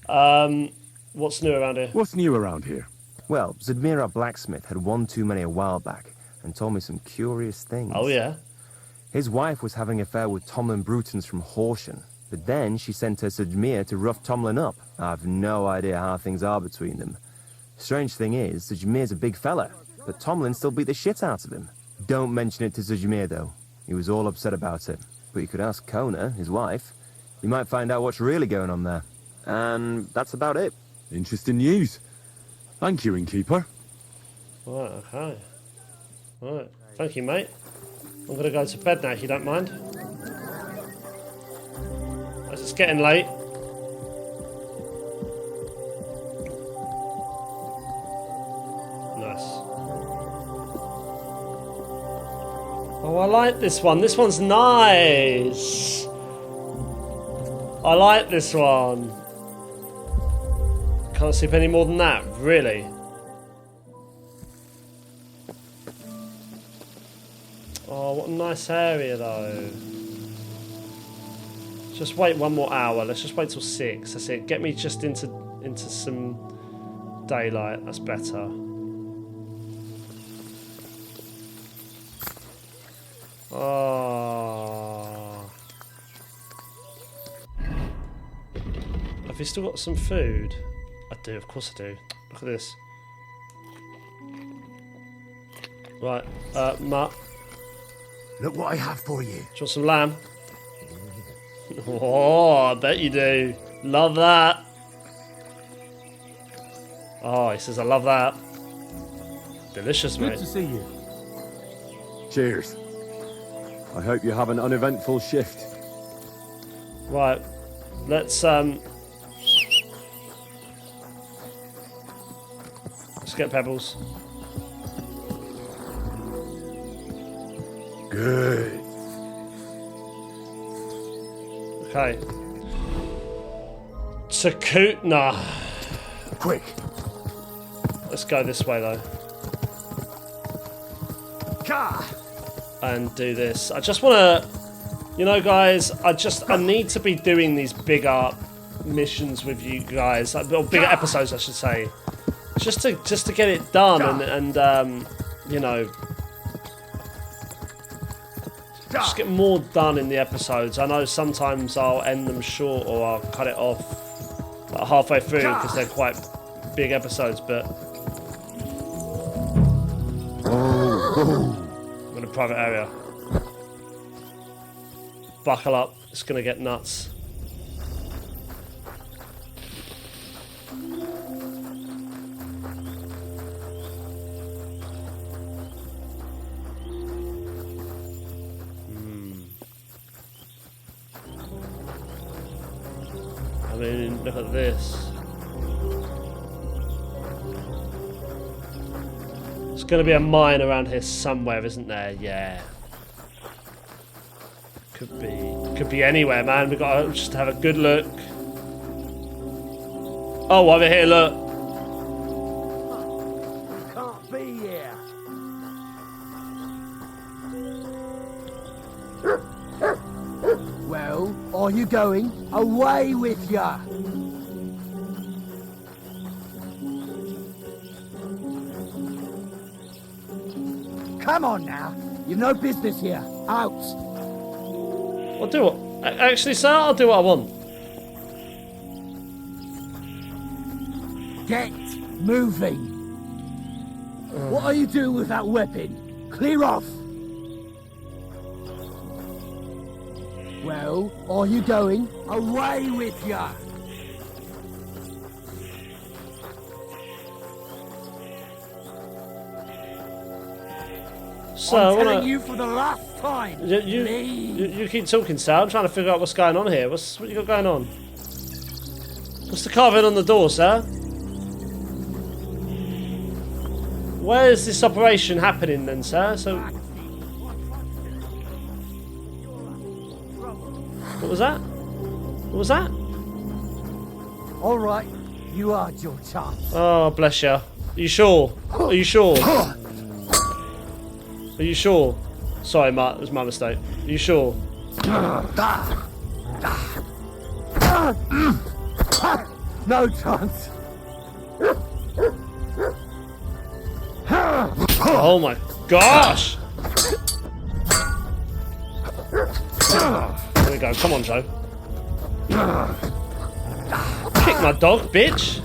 What's new around here? What's new around here? Well, Zadmir, our blacksmith, had one too many a while back and told me some curious things. Oh, yeah? His wife was having an affair with Tomlin Brutons from Horsham, but then she sent her Zadmir to rough Tomlin up. I've no idea how things are between them. Strange thing is, Zadmir's a big fella, but Tomlin still beat the shit out of him. Don't mention it to Zadmir, though. He was all upset about it. But you could ask Kona, his wife. You might find out what's really going on there. And that's about it. Interesting news. Thank you, innkeeper. Right, okay. Right, thank you, mate. I'm gonna go to bed now, if you don't mind. As it's getting late. Nice. Oh, I like this one. This one's nice. I like this one. Can't sleep any more than that, really. Oh, what a nice area, though. Just wait 1 more hour. Let's just wait till 6. That's it. Get me just into some daylight. That's better. Oh. Have you still got some food? I do, of course I do. Look at this. Right, Matt. Look what I have for you. Do you want some lamb? Oh, I bet you do. Love that. Oh, he says I love that. Delicious, mate. Good to see you. Cheers. I hope you have an uneventful shift. Right, let's get pebbles. Good. Okay. Sakutna. Quick. Let's go this way though. Car. And do this. I just want to, you know, guys. I need to be doing these bigger missions with you guys, or bigger episodes, I should say, just to get it done and you know, just get more done in the episodes. I know sometimes I'll end them short or I'll cut it off like halfway through because they're quite big episodes, but. In a private area. Buckle up, it's gonna get nuts. I mean, look at this. There's going to be a mine around here somewhere, isn't there? Yeah. Could be anywhere, man. We've got to just have a good look. Oh, over here, look. Can't be here. Well, are you going? Away with ya! Come on now. You've no business here. Out. I'll do what... Actually, sir, I'll do what I want. Get moving. What are you doing with that weapon? Clear off. Well, are you going? Away with ya! So, I'm telling you for the last time. You keep talking, sir. I'm trying to figure out what's going on here. What you got going on? What's the carving on the door, sir? Where is this operation happening then, sir? So, what was that? What was that? All right, you are your chance. Oh, bless you. Are you sure? Are you sure? Are you sure? Sorry, Matt, it was my mistake. Are you sure? no chance. Oh my gosh! There we go. Come on, Joe. Kick my dog, bitch!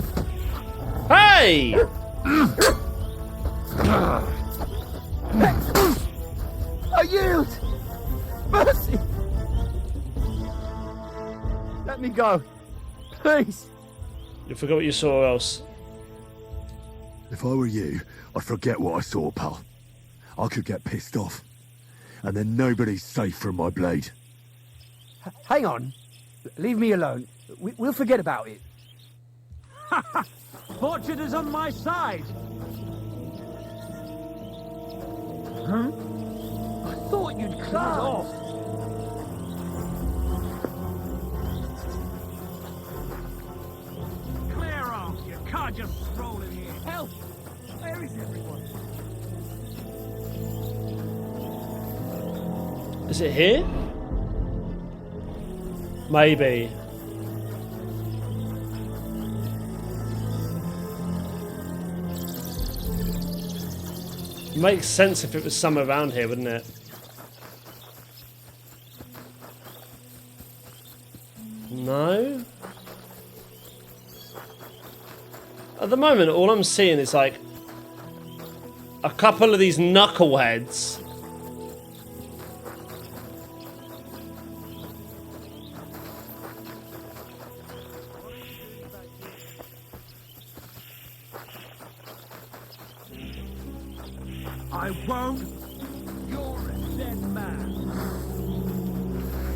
Hey! I yield! Mercy! Let me go. Please. You forgot what you saw, or else. If I were you, I'd forget what I saw, pal. I could get pissed off. And then nobody's safe from my blade. Hang on. Leave me alone. We'll forget about it. Fortune is on my side. Huh? I thought you'd cleared off. Clear off. You can't just stroll in here. Help! Where is everyone? Is it here? Maybe. Makes sense if it was somewhere around here, wouldn't it? No? At the moment, all I'm seeing is like a couple of these knuckleheads. I won't. You're a dead man.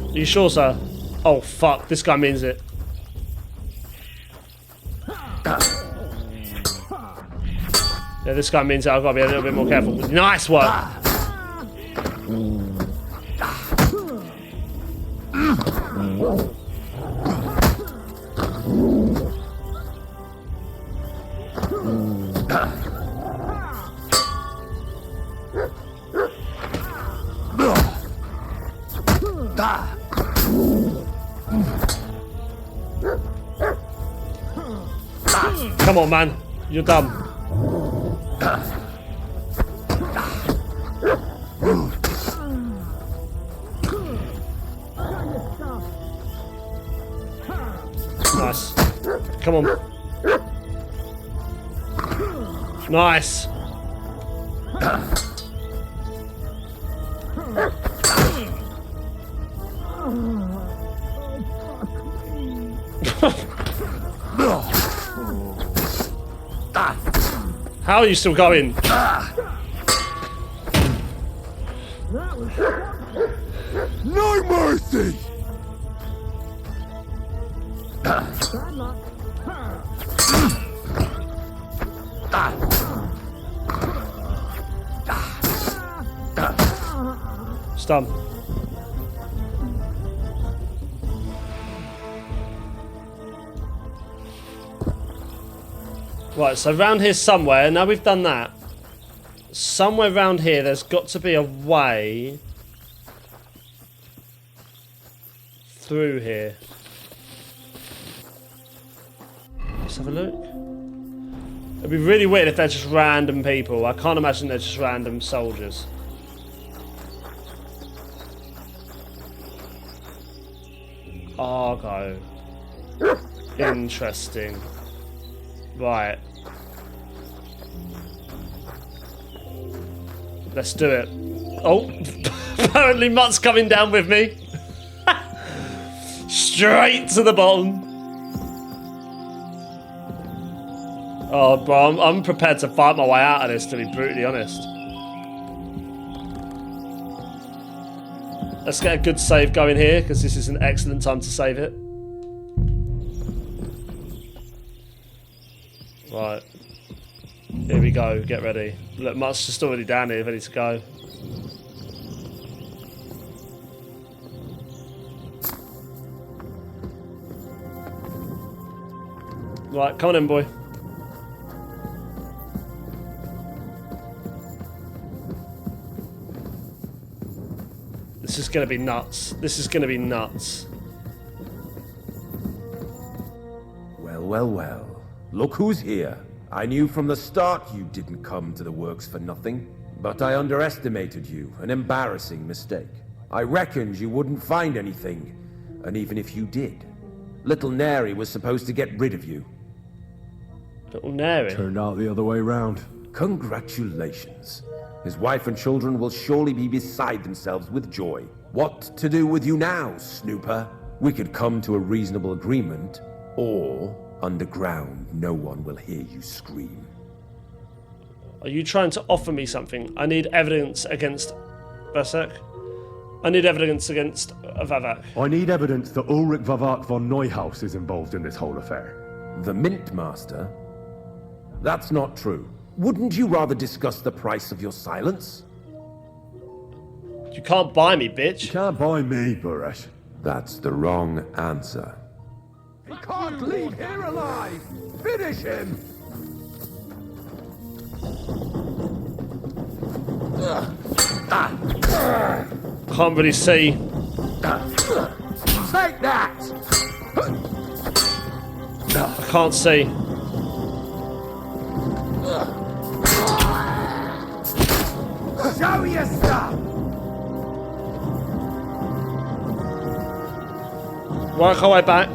Are you sure, sir? Oh fuck, this guy means it. Yeah, this guy means it. I've got to be a little bit more careful. Nice work. Come on, man. You're dumb. Nice. Come on. Nice. How are you still going? No mercy! Stun. Right, so round here somewhere, now we've done that. Somewhere round here, there's got to be a way through here. Let's have a look. It'd be really weird if they're just random people. I can't imagine they're just random soldiers. Argo. Interesting. Right. Let's do it. Oh, apparently Mutt's coming down with me. Straight to the bottom. Oh, bro, I'm prepared to fight my way out of this, to be brutally honest. Let's get a good save going here, because this is an excellent time to save it. Right. Here we go, get ready. Look, Mutt's just already down here, ready to go. Right, come on in, boy. This is gonna be nuts. This is gonna be nuts. Well, well, well. Look who's here. I knew from the start you didn't come to the works for nothing. But I underestimated you, an embarrassing mistake. I reckoned you wouldn't find anything, and even if you did, little Neri was supposed to get rid of you. Little Neri? Turned out the other way round. Congratulations. His wife and children will surely be beside themselves with joy. What to do with you now, Snooper? We could come to a reasonable agreement, or underground no one will hear you scream. Are you trying to offer me something? I need evidence against Berserk. I need evidence against Vavak. I need evidence that Ulrich Vavak von Neuhaus is involved in this whole affair. The Mint Master? That's not true. Wouldn't you rather discuss the price of your silence? You can't buy me, bitch. You can't buy me, Buresh. That's the wrong answer. He can't leave here alive! Finish him! Can't really see. Take that! I can't see. Show your stuff! Work our way back.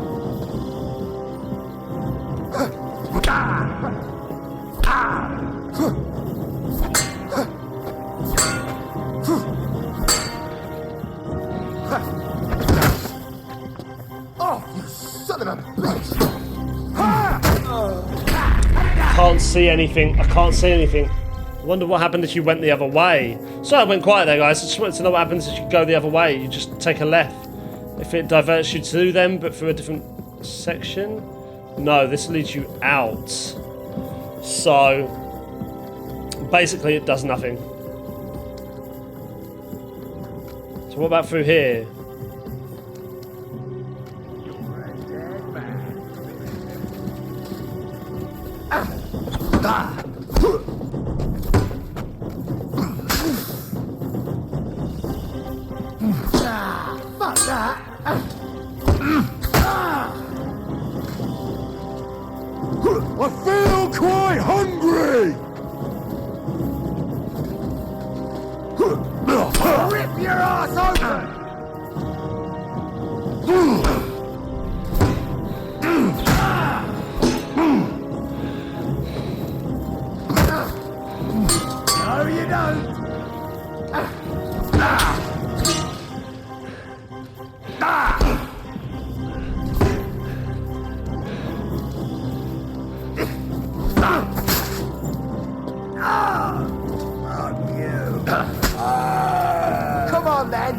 Oh, you son of a bitch! Can't see anything. I can't see anything. I wonder what happened if you went the other way. So I went quiet there, guys. I just wanted to know what happens if you go the other way. You just take a left. If it diverts you to them, but through a different section. No, this leads you out. So basically it does nothing. So what about through here? Fuck that! I feel quite hungry! Rip your ass open! No, you don't! Come on, then!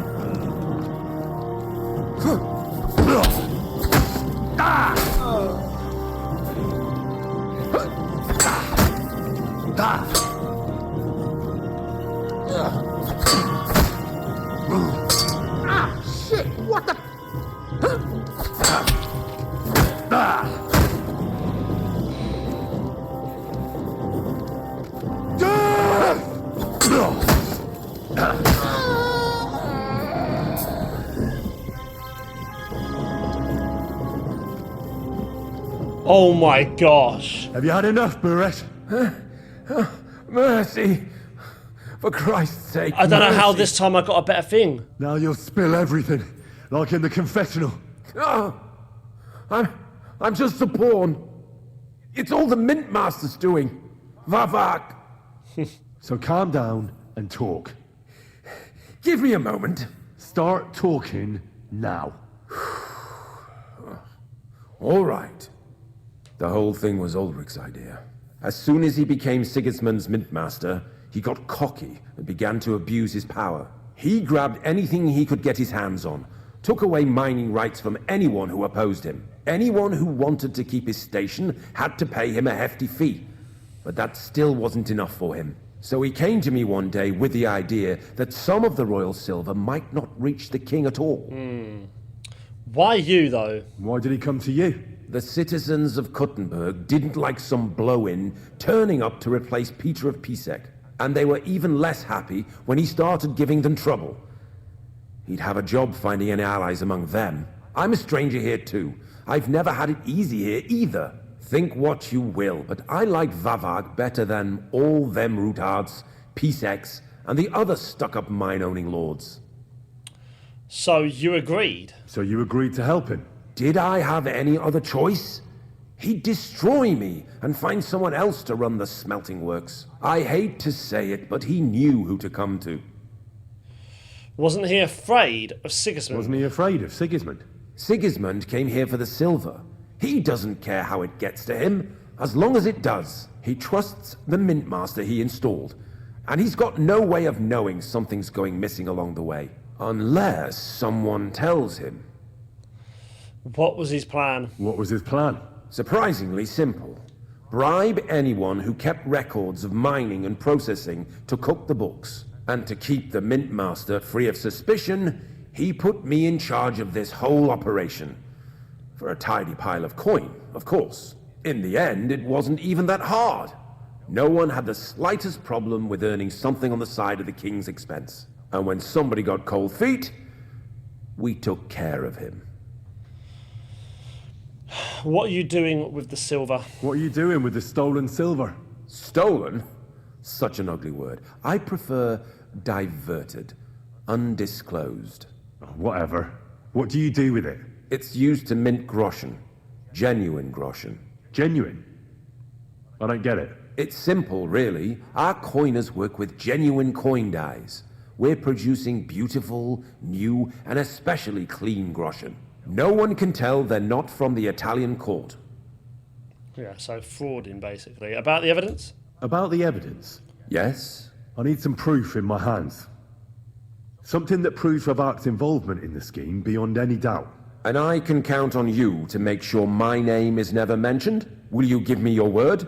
Shit! What the? Oh my gosh. Have you had enough, Buresh? Mercy! For Christ's sake, I don't know how mercy. this time I got a better thing. Now you'll spill everything, like in the confessional. Oh, I'm just a pawn. It's all the Mint Master's doing. Vavak! So calm down and talk. Give me a moment. Start talking now. All right. The whole thing was Ulrich's idea. As soon as he became Sigismund's Mint Master, he got cocky and began to abuse his power. He grabbed anything he could get his hands on, took away mining rights from anyone who opposed him. Anyone who wanted to keep his station had to pay him a hefty fee. But that still wasn't enough for him. So he came to me one day with the idea that some of the royal silver might not reach the king at all. Why you, though? Why did he come to you? The citizens of Kuttenberg didn't like some blow-in turning up to replace Peter of Pisek, and they were even less happy when he started giving them trouble. He'd have a job finding any allies among them. I'm a stranger here too. I've never had it easy here either. Think what you will, but I like Vavag better than all them Rutards, Peacex, and the other stuck-up mine-owning lords. So you agreed? So you agreed to help him? Did I have any other choice? He'd destroy me and find someone else to run the smelting works. I hate to say it, but he knew who to come to. Wasn't he afraid of Sigismund? Wasn't he afraid of Sigismund? Sigismund came here for the silver. He doesn't care how it gets to him, as long as it does. He trusts the Mint Master he installed, and he's got no way of knowing something's going missing along the way, unless someone tells him. What was his plan? What was his plan? Surprisingly simple. Bribe anyone who kept records of mining and processing to cook the books. And to keep the Mint Master free of suspicion, he put me in charge of this whole operation. For a tidy pile of coin, of course. In the end, it wasn't even that hard. No one had the slightest problem with earning something on the side of the king's expense. And when somebody got cold feet, we took care of him. What are you doing with the silver? What are you doing with the stolen silver? Stolen? Such an ugly word. I prefer diverted, undisclosed. Whatever. What do you do with it? It's used to mint groschen. Genuine groschen. Genuine? I don't get it. It's simple, really. Our coiners work with genuine coin dyes. We're producing beautiful, new, and especially clean groschen. No one can tell they're not from the Italian court. Yeah, so frauding, basically. About the evidence? About the evidence? Yes? I need some proof in my hands. Something that proves Vavak's involvement in the scheme beyond any doubt. And I can count on you to make sure my name is never mentioned? Will you give me your word?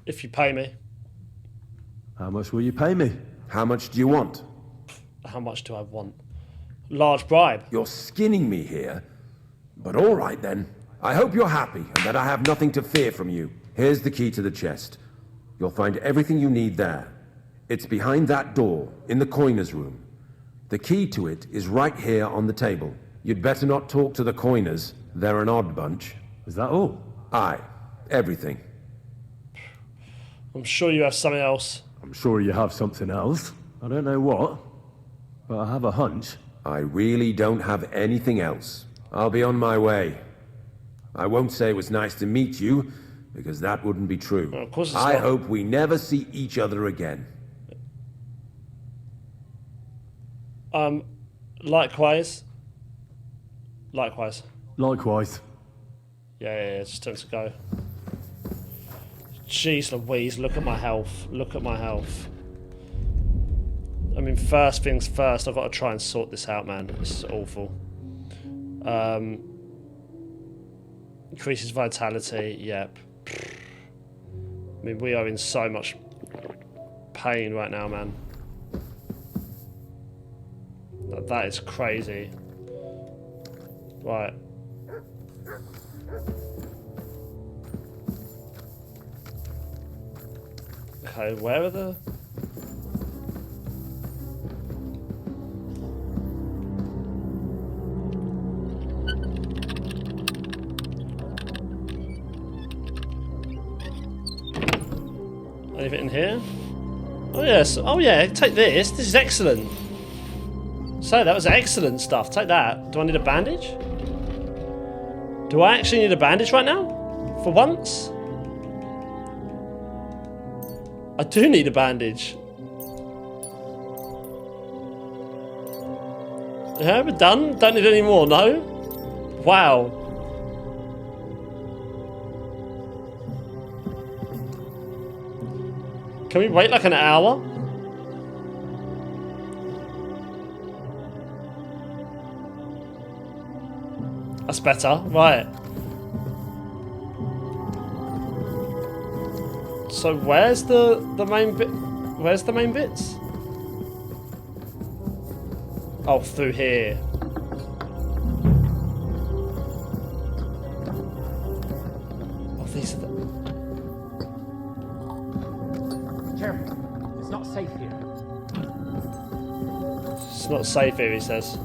If you pay me. How much will you pay me? How much do you want? How much do I want? Large bribe. You're skinning me here. But all right then. I hope you're happy and that I have nothing to fear from you. Here's the key to the chest. You'll find everything you need there. It's behind that door, in the coiner's room. The key to it is right here on the table. You'd better not talk to the coiners. They're an odd bunch. Is that all? Aye. Everything. I'm sure you have something else. I'm sure you have something else. I don't know what, but I have a hunch. I really don't have anything else. I'll be on my way. I won't say it was nice to meet you, because that wouldn't be true. Well, of course it's I not. hope we never see each other again. Likewise. Likewise. Likewise. Yeah, just turns to go. Jeez Louise, look at my health. Look at my health. I mean, first things first, I've got to try and sort this out, man. This is awful. Increases vitality, yep. I mean, we are in so much pain right now, man. That is crazy. Right. Okay, where are the... Anything in here? Oh yes. Oh yeah, take this. This is excellent. So that was excellent stuff. Take that. Do I need a bandage? Do I actually need a bandage right now? For once? I do need a bandage. Yeah, we're done. Don't need any more, no? Wow. Can we wait like an hour? That's better, right. So where's the main bit? Where's the main bits? Oh, through here. Oh, these are the... Careful. It's not safe here. It's not safe here, he says.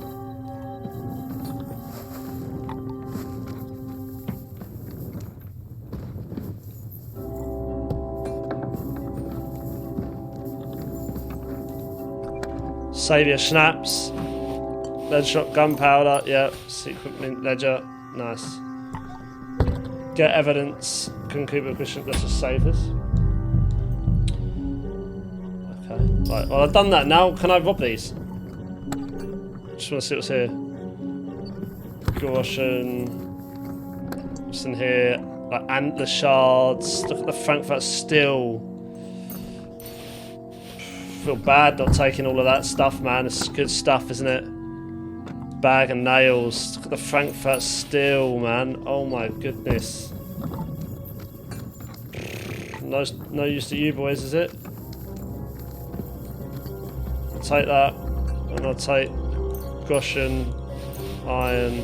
Saviour schnapps. Lead shot, gunpowder. Yeah. Secret mint ledger. Nice. Get evidence. Concubine Christian. Let's just save this. Okay. Right. Well, I've done that. Now, can I rob these? Just want to see what's here. Groschen. What's in here? Like antler shards. Look at the Frankfurt steel. Feel bad not taking all of that stuff, man. It's good stuff, isn't it? Bag and nails. Look at the Frankfurt steel, man. Oh my goodness. No use to you boys, is it? I'll take that. And I'll take Groschen, iron.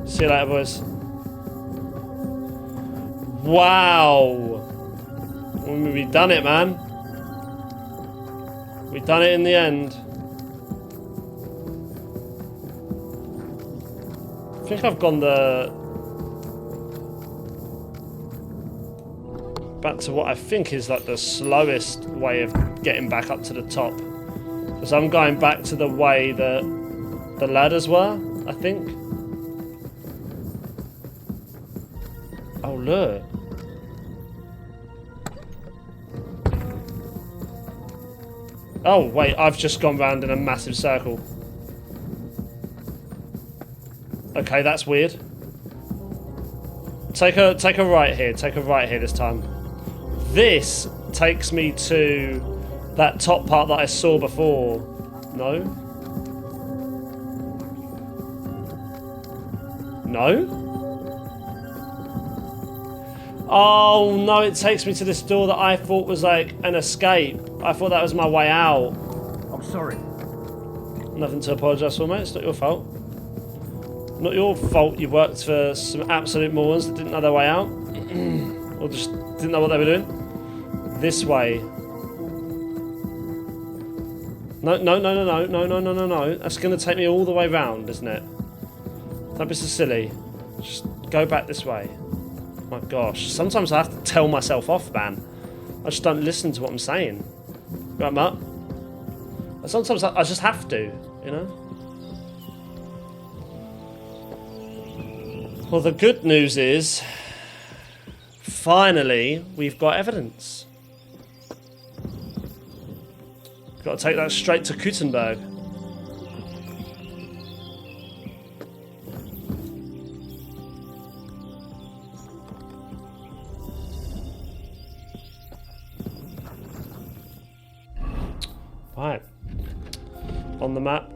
See you later, boys. Wow. We done it, man. We done it in the end. I think I've gone back to what I think is like the slowest way of getting back up to the top. Because I'm going back to the way that the ladders were, I think. Oh, look. Oh, wait, I've just gone round in a massive circle. Okay, that's weird. Take a right here. Take a right here this time. This takes me to that top part that I saw before. No? No? Oh, no, it takes me to this door that I thought was like an escape. I thought that was my way out. I'm sorry. Nothing to apologise for, mate. It's not your fault. Not your fault you worked for some absolute morons that didn't know their way out. Or just didn't know what they were doing. This way. No. That's going to take me all the way round, isn't it? Don't be so silly. Just go back this way. My gosh. Sometimes I have to tell myself off, man. I just don't listen to what I'm saying. Right, Matt? Sometimes I just have to, you know? Well, the good news is, finally, we've got evidence. Got to take that straight to Gutenberg. Right. On the map.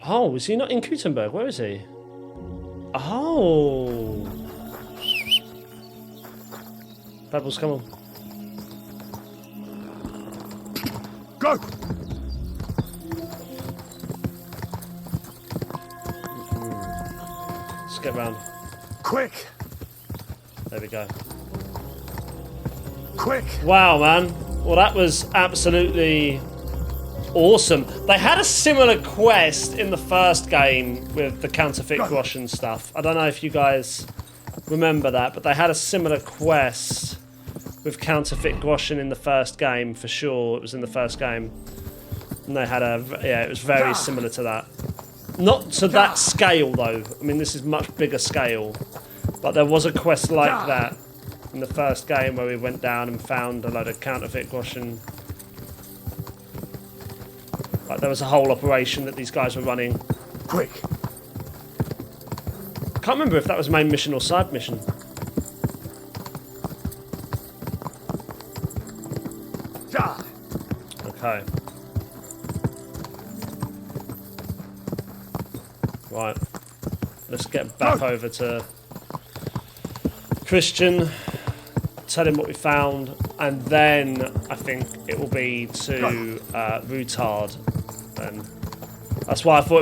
Oh, is he not in Gutenberg? Where is he? Oh. Pebbles, come on. Go! Let's get round. Quick! There we go. Quick! Wow, man. Well, that was absolutely awesome. They had a similar quest in the first game with the counterfeit Groschen stuff. I don't know if you guys remember that, but they had a similar quest with counterfeit Groschen in the first game, for sure. It was in the first game. And they had it was very similar to that. Not to that scale, though. I mean, this is much bigger scale. But there was a quest like that in the first game where we went down and found a load of counterfeit Groschen. Like, there was a whole operation that these guys were running. Quick! Can't remember if that was main mission or side mission. Okay. Right. Let's get back over to Christian, tell him what we found, and then I think it will be to Rutard. Then that's why I thought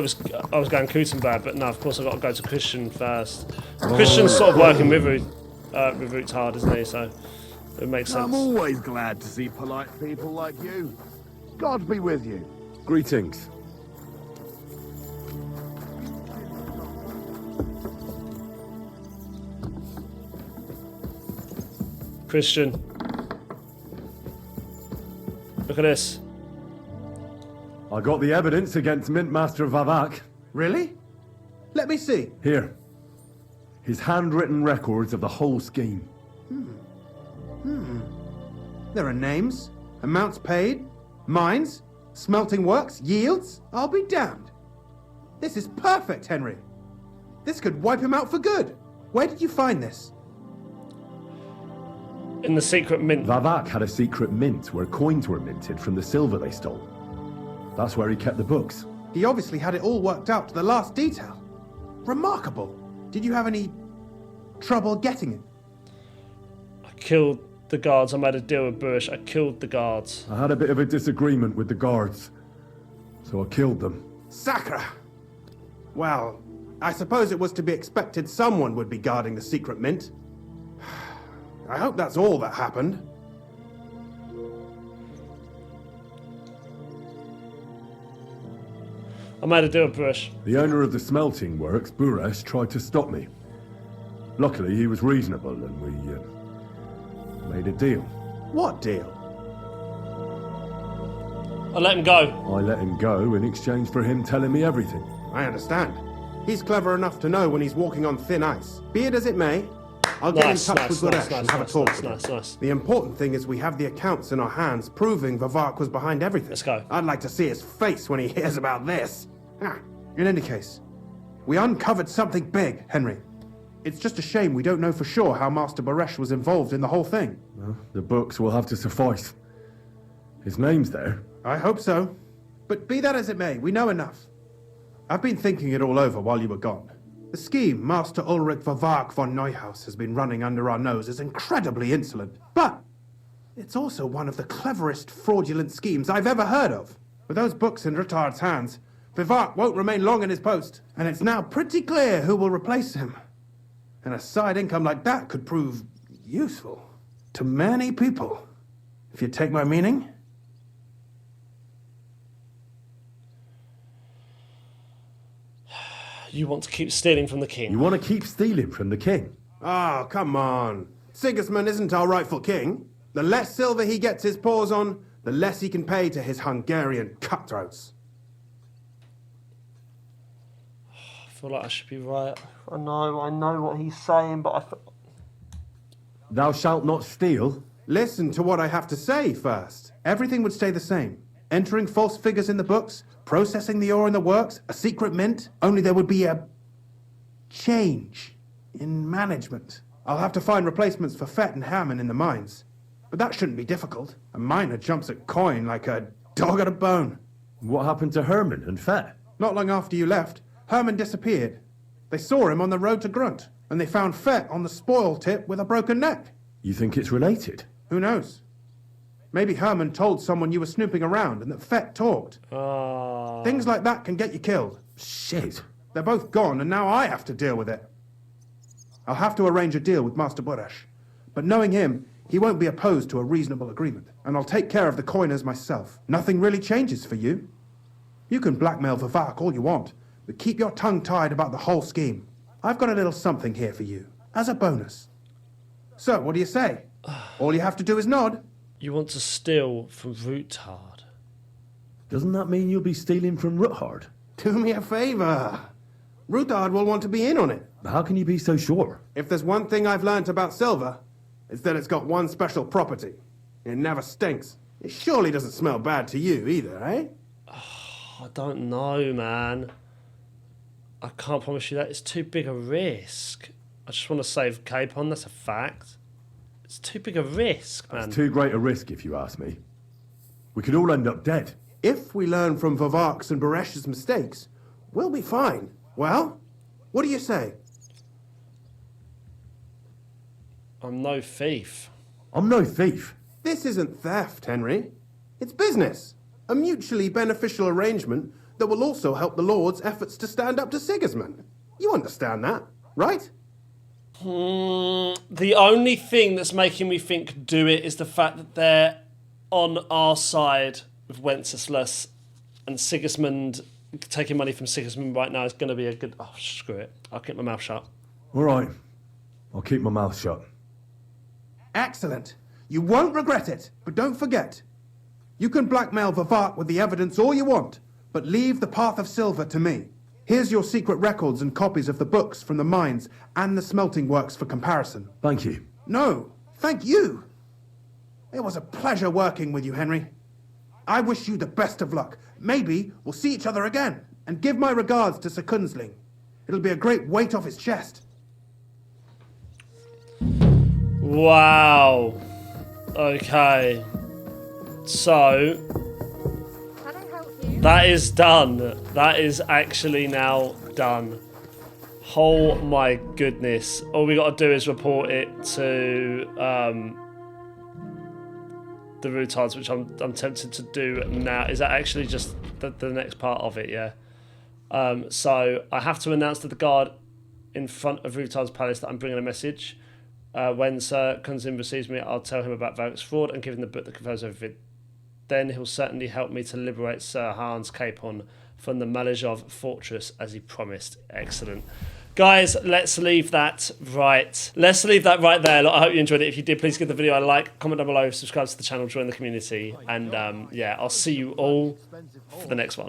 I was going Gutenberg, but no, of course I've got to go to Christian first. Christian's sort of working with Rutard, isn't he? So it makes sense. I'm always glad to see polite people like you. God be with you. Greetings. Christian. Look at this. I got the evidence against Mintmaster Vavak. Really? Let me see. Here. His handwritten records of the whole scheme. There are names, amounts paid, mines, smelting works, yields. I'll be damned. This is perfect, Henry. This could wipe him out for good. Where did you find this? In the secret mint. Vavak had a secret mint where coins were minted from the silver they stole. That's where he kept the books. He obviously had it all worked out to the last detail. Remarkable. Did you have any trouble getting it? I killed the guards. I made a deal with Bush. I killed the guards. I had a bit of a disagreement with the guards, so I killed them. Sacre! Well, I suppose it was to be expected someone would be guarding the secret mint. I hope that's all that happened. I made a deal with Bush. The owner of the smelting works, Buresh, tried to stop me. Luckily, he was reasonable and we made a deal. What deal? I let him go. I let him go in exchange for him telling me everything. I understand. He's clever enough to know when he's walking on thin ice. Be it as it may, I'll get in touch with Buresh and have a talk with him. The important thing is we have the accounts in our hands proving Vavak was behind everything. Let's go. I'd like to see his face when he hears about this. In any case, we uncovered something big, Henry. It's just a shame we don't know for sure how Master Buresh was involved in the whole thing. Well, the books will have to suffice. His name's there. I hope so. But be that as it may, we know enough. I've been thinking it all over while you were gone. The scheme Master Ulrich Vavak von Neuhaus has been running under our nose is incredibly insolent. But it's also one of the cleverest fraudulent schemes I've ever heard of. With those books in Rittard's hands, Vivart won't remain long in his post, and it's now pretty clear who will replace him. And a side income like that could prove useful to many people, if you take my meaning. You want to keep stealing from the king. You want to keep stealing from the king? Oh, come on. Sigismund isn't our rightful king. The less silver he gets his paws on, the less he can pay to his Hungarian cutthroats. I feel like I should be right. I know what he's saying, but Thou shalt not steal. Listen to what I have to say first. Everything would stay the same. Entering false figures in the books, processing the ore in the works, a secret mint, only there would be a change in management. I'll have to find replacements for Fett and Hammond in the mines. But that shouldn't be difficult. A miner jumps at coin like a dog at a bone. What happened to Herman and Fett? Not long after you left, Herman disappeared. They saw him on the road to Grunt, and they found Fett on the spoil tip with a broken neck. You think it's related? Who knows? Maybe Herman told someone you were snooping around and that Fett talked. Things like that can get you killed. Shit. They're both gone, and now I have to deal with it. I'll have to arrange a deal with Master Buresh. But knowing him, he won't be opposed to a reasonable agreement. And I'll take care of the coiners myself. Nothing really changes for you. You can blackmail Vivak all you want, but keep your tongue tied about the whole scheme. I've got a little something here for you, as a bonus. So, what do you say? All you have to do is nod. You want to steal from Ruthard? Doesn't that mean you'll be stealing from Ruthard? Do me a favor. Ruthard will want to be in on it. How can you be so sure? If there's one thing I've learnt about silver, it's that it's got one special property. It never stinks. It surely doesn't smell bad to you either, eh? I don't know, man. I can't promise you that. It's too big a risk. I just want to save Capon, that's a fact. It's too big a risk, man. It's too great a risk, if you ask me. We could all end up dead. If we learn from Vavak's and Beresh's mistakes, we'll be fine. Well, what do you say? I'm no thief. I'm no thief. This isn't theft, Henry. It's business. A mutually beneficial arrangement that will also help the Lord's efforts to stand up to Sigismund. You understand that, right? The only thing that's making me think do it is the fact that they're on our side with Wenceslas, and Sigismund, taking money from Sigismund right now is going to be a good... Oh, screw it. I'll keep my mouth shut. All right. I'll keep my mouth shut. Excellent. You won't regret it, but don't forget, You can blackmail Vavart with the evidence all you want, but leave the Path of Silver to me. Here's your secret records and copies of the books from the mines and the smelting works for comparison. Thank you. No, thank you. It was a pleasure working with you, Henry. I wish you the best of luck. Maybe we'll see each other again. And give my regards to Sir Kunzling. It'll be a great weight off his chest. Wow. Okay. So that is done. That is actually now done. Oh my goodness. All we got to do is report it to the retards, which I'm tempted to do now. Is that actually just the next part of it? Yeah. So I have to announce to the guard in front of Rutard's palace that I'm bringing a message. When Sir Kunzin receives me, I'll tell him about Varric's fraud and give him the book that confirms everything. Then he'll certainly help me to liberate Sir Hans Capon from the Malazhov fortress as he promised. Excellent. Guys, let's leave that right. Let's leave that right there. Look, I hope you enjoyed it. If you did, please give the video a like, comment down below, subscribe to the channel, join the community, and yeah, I'll see you all for the next one.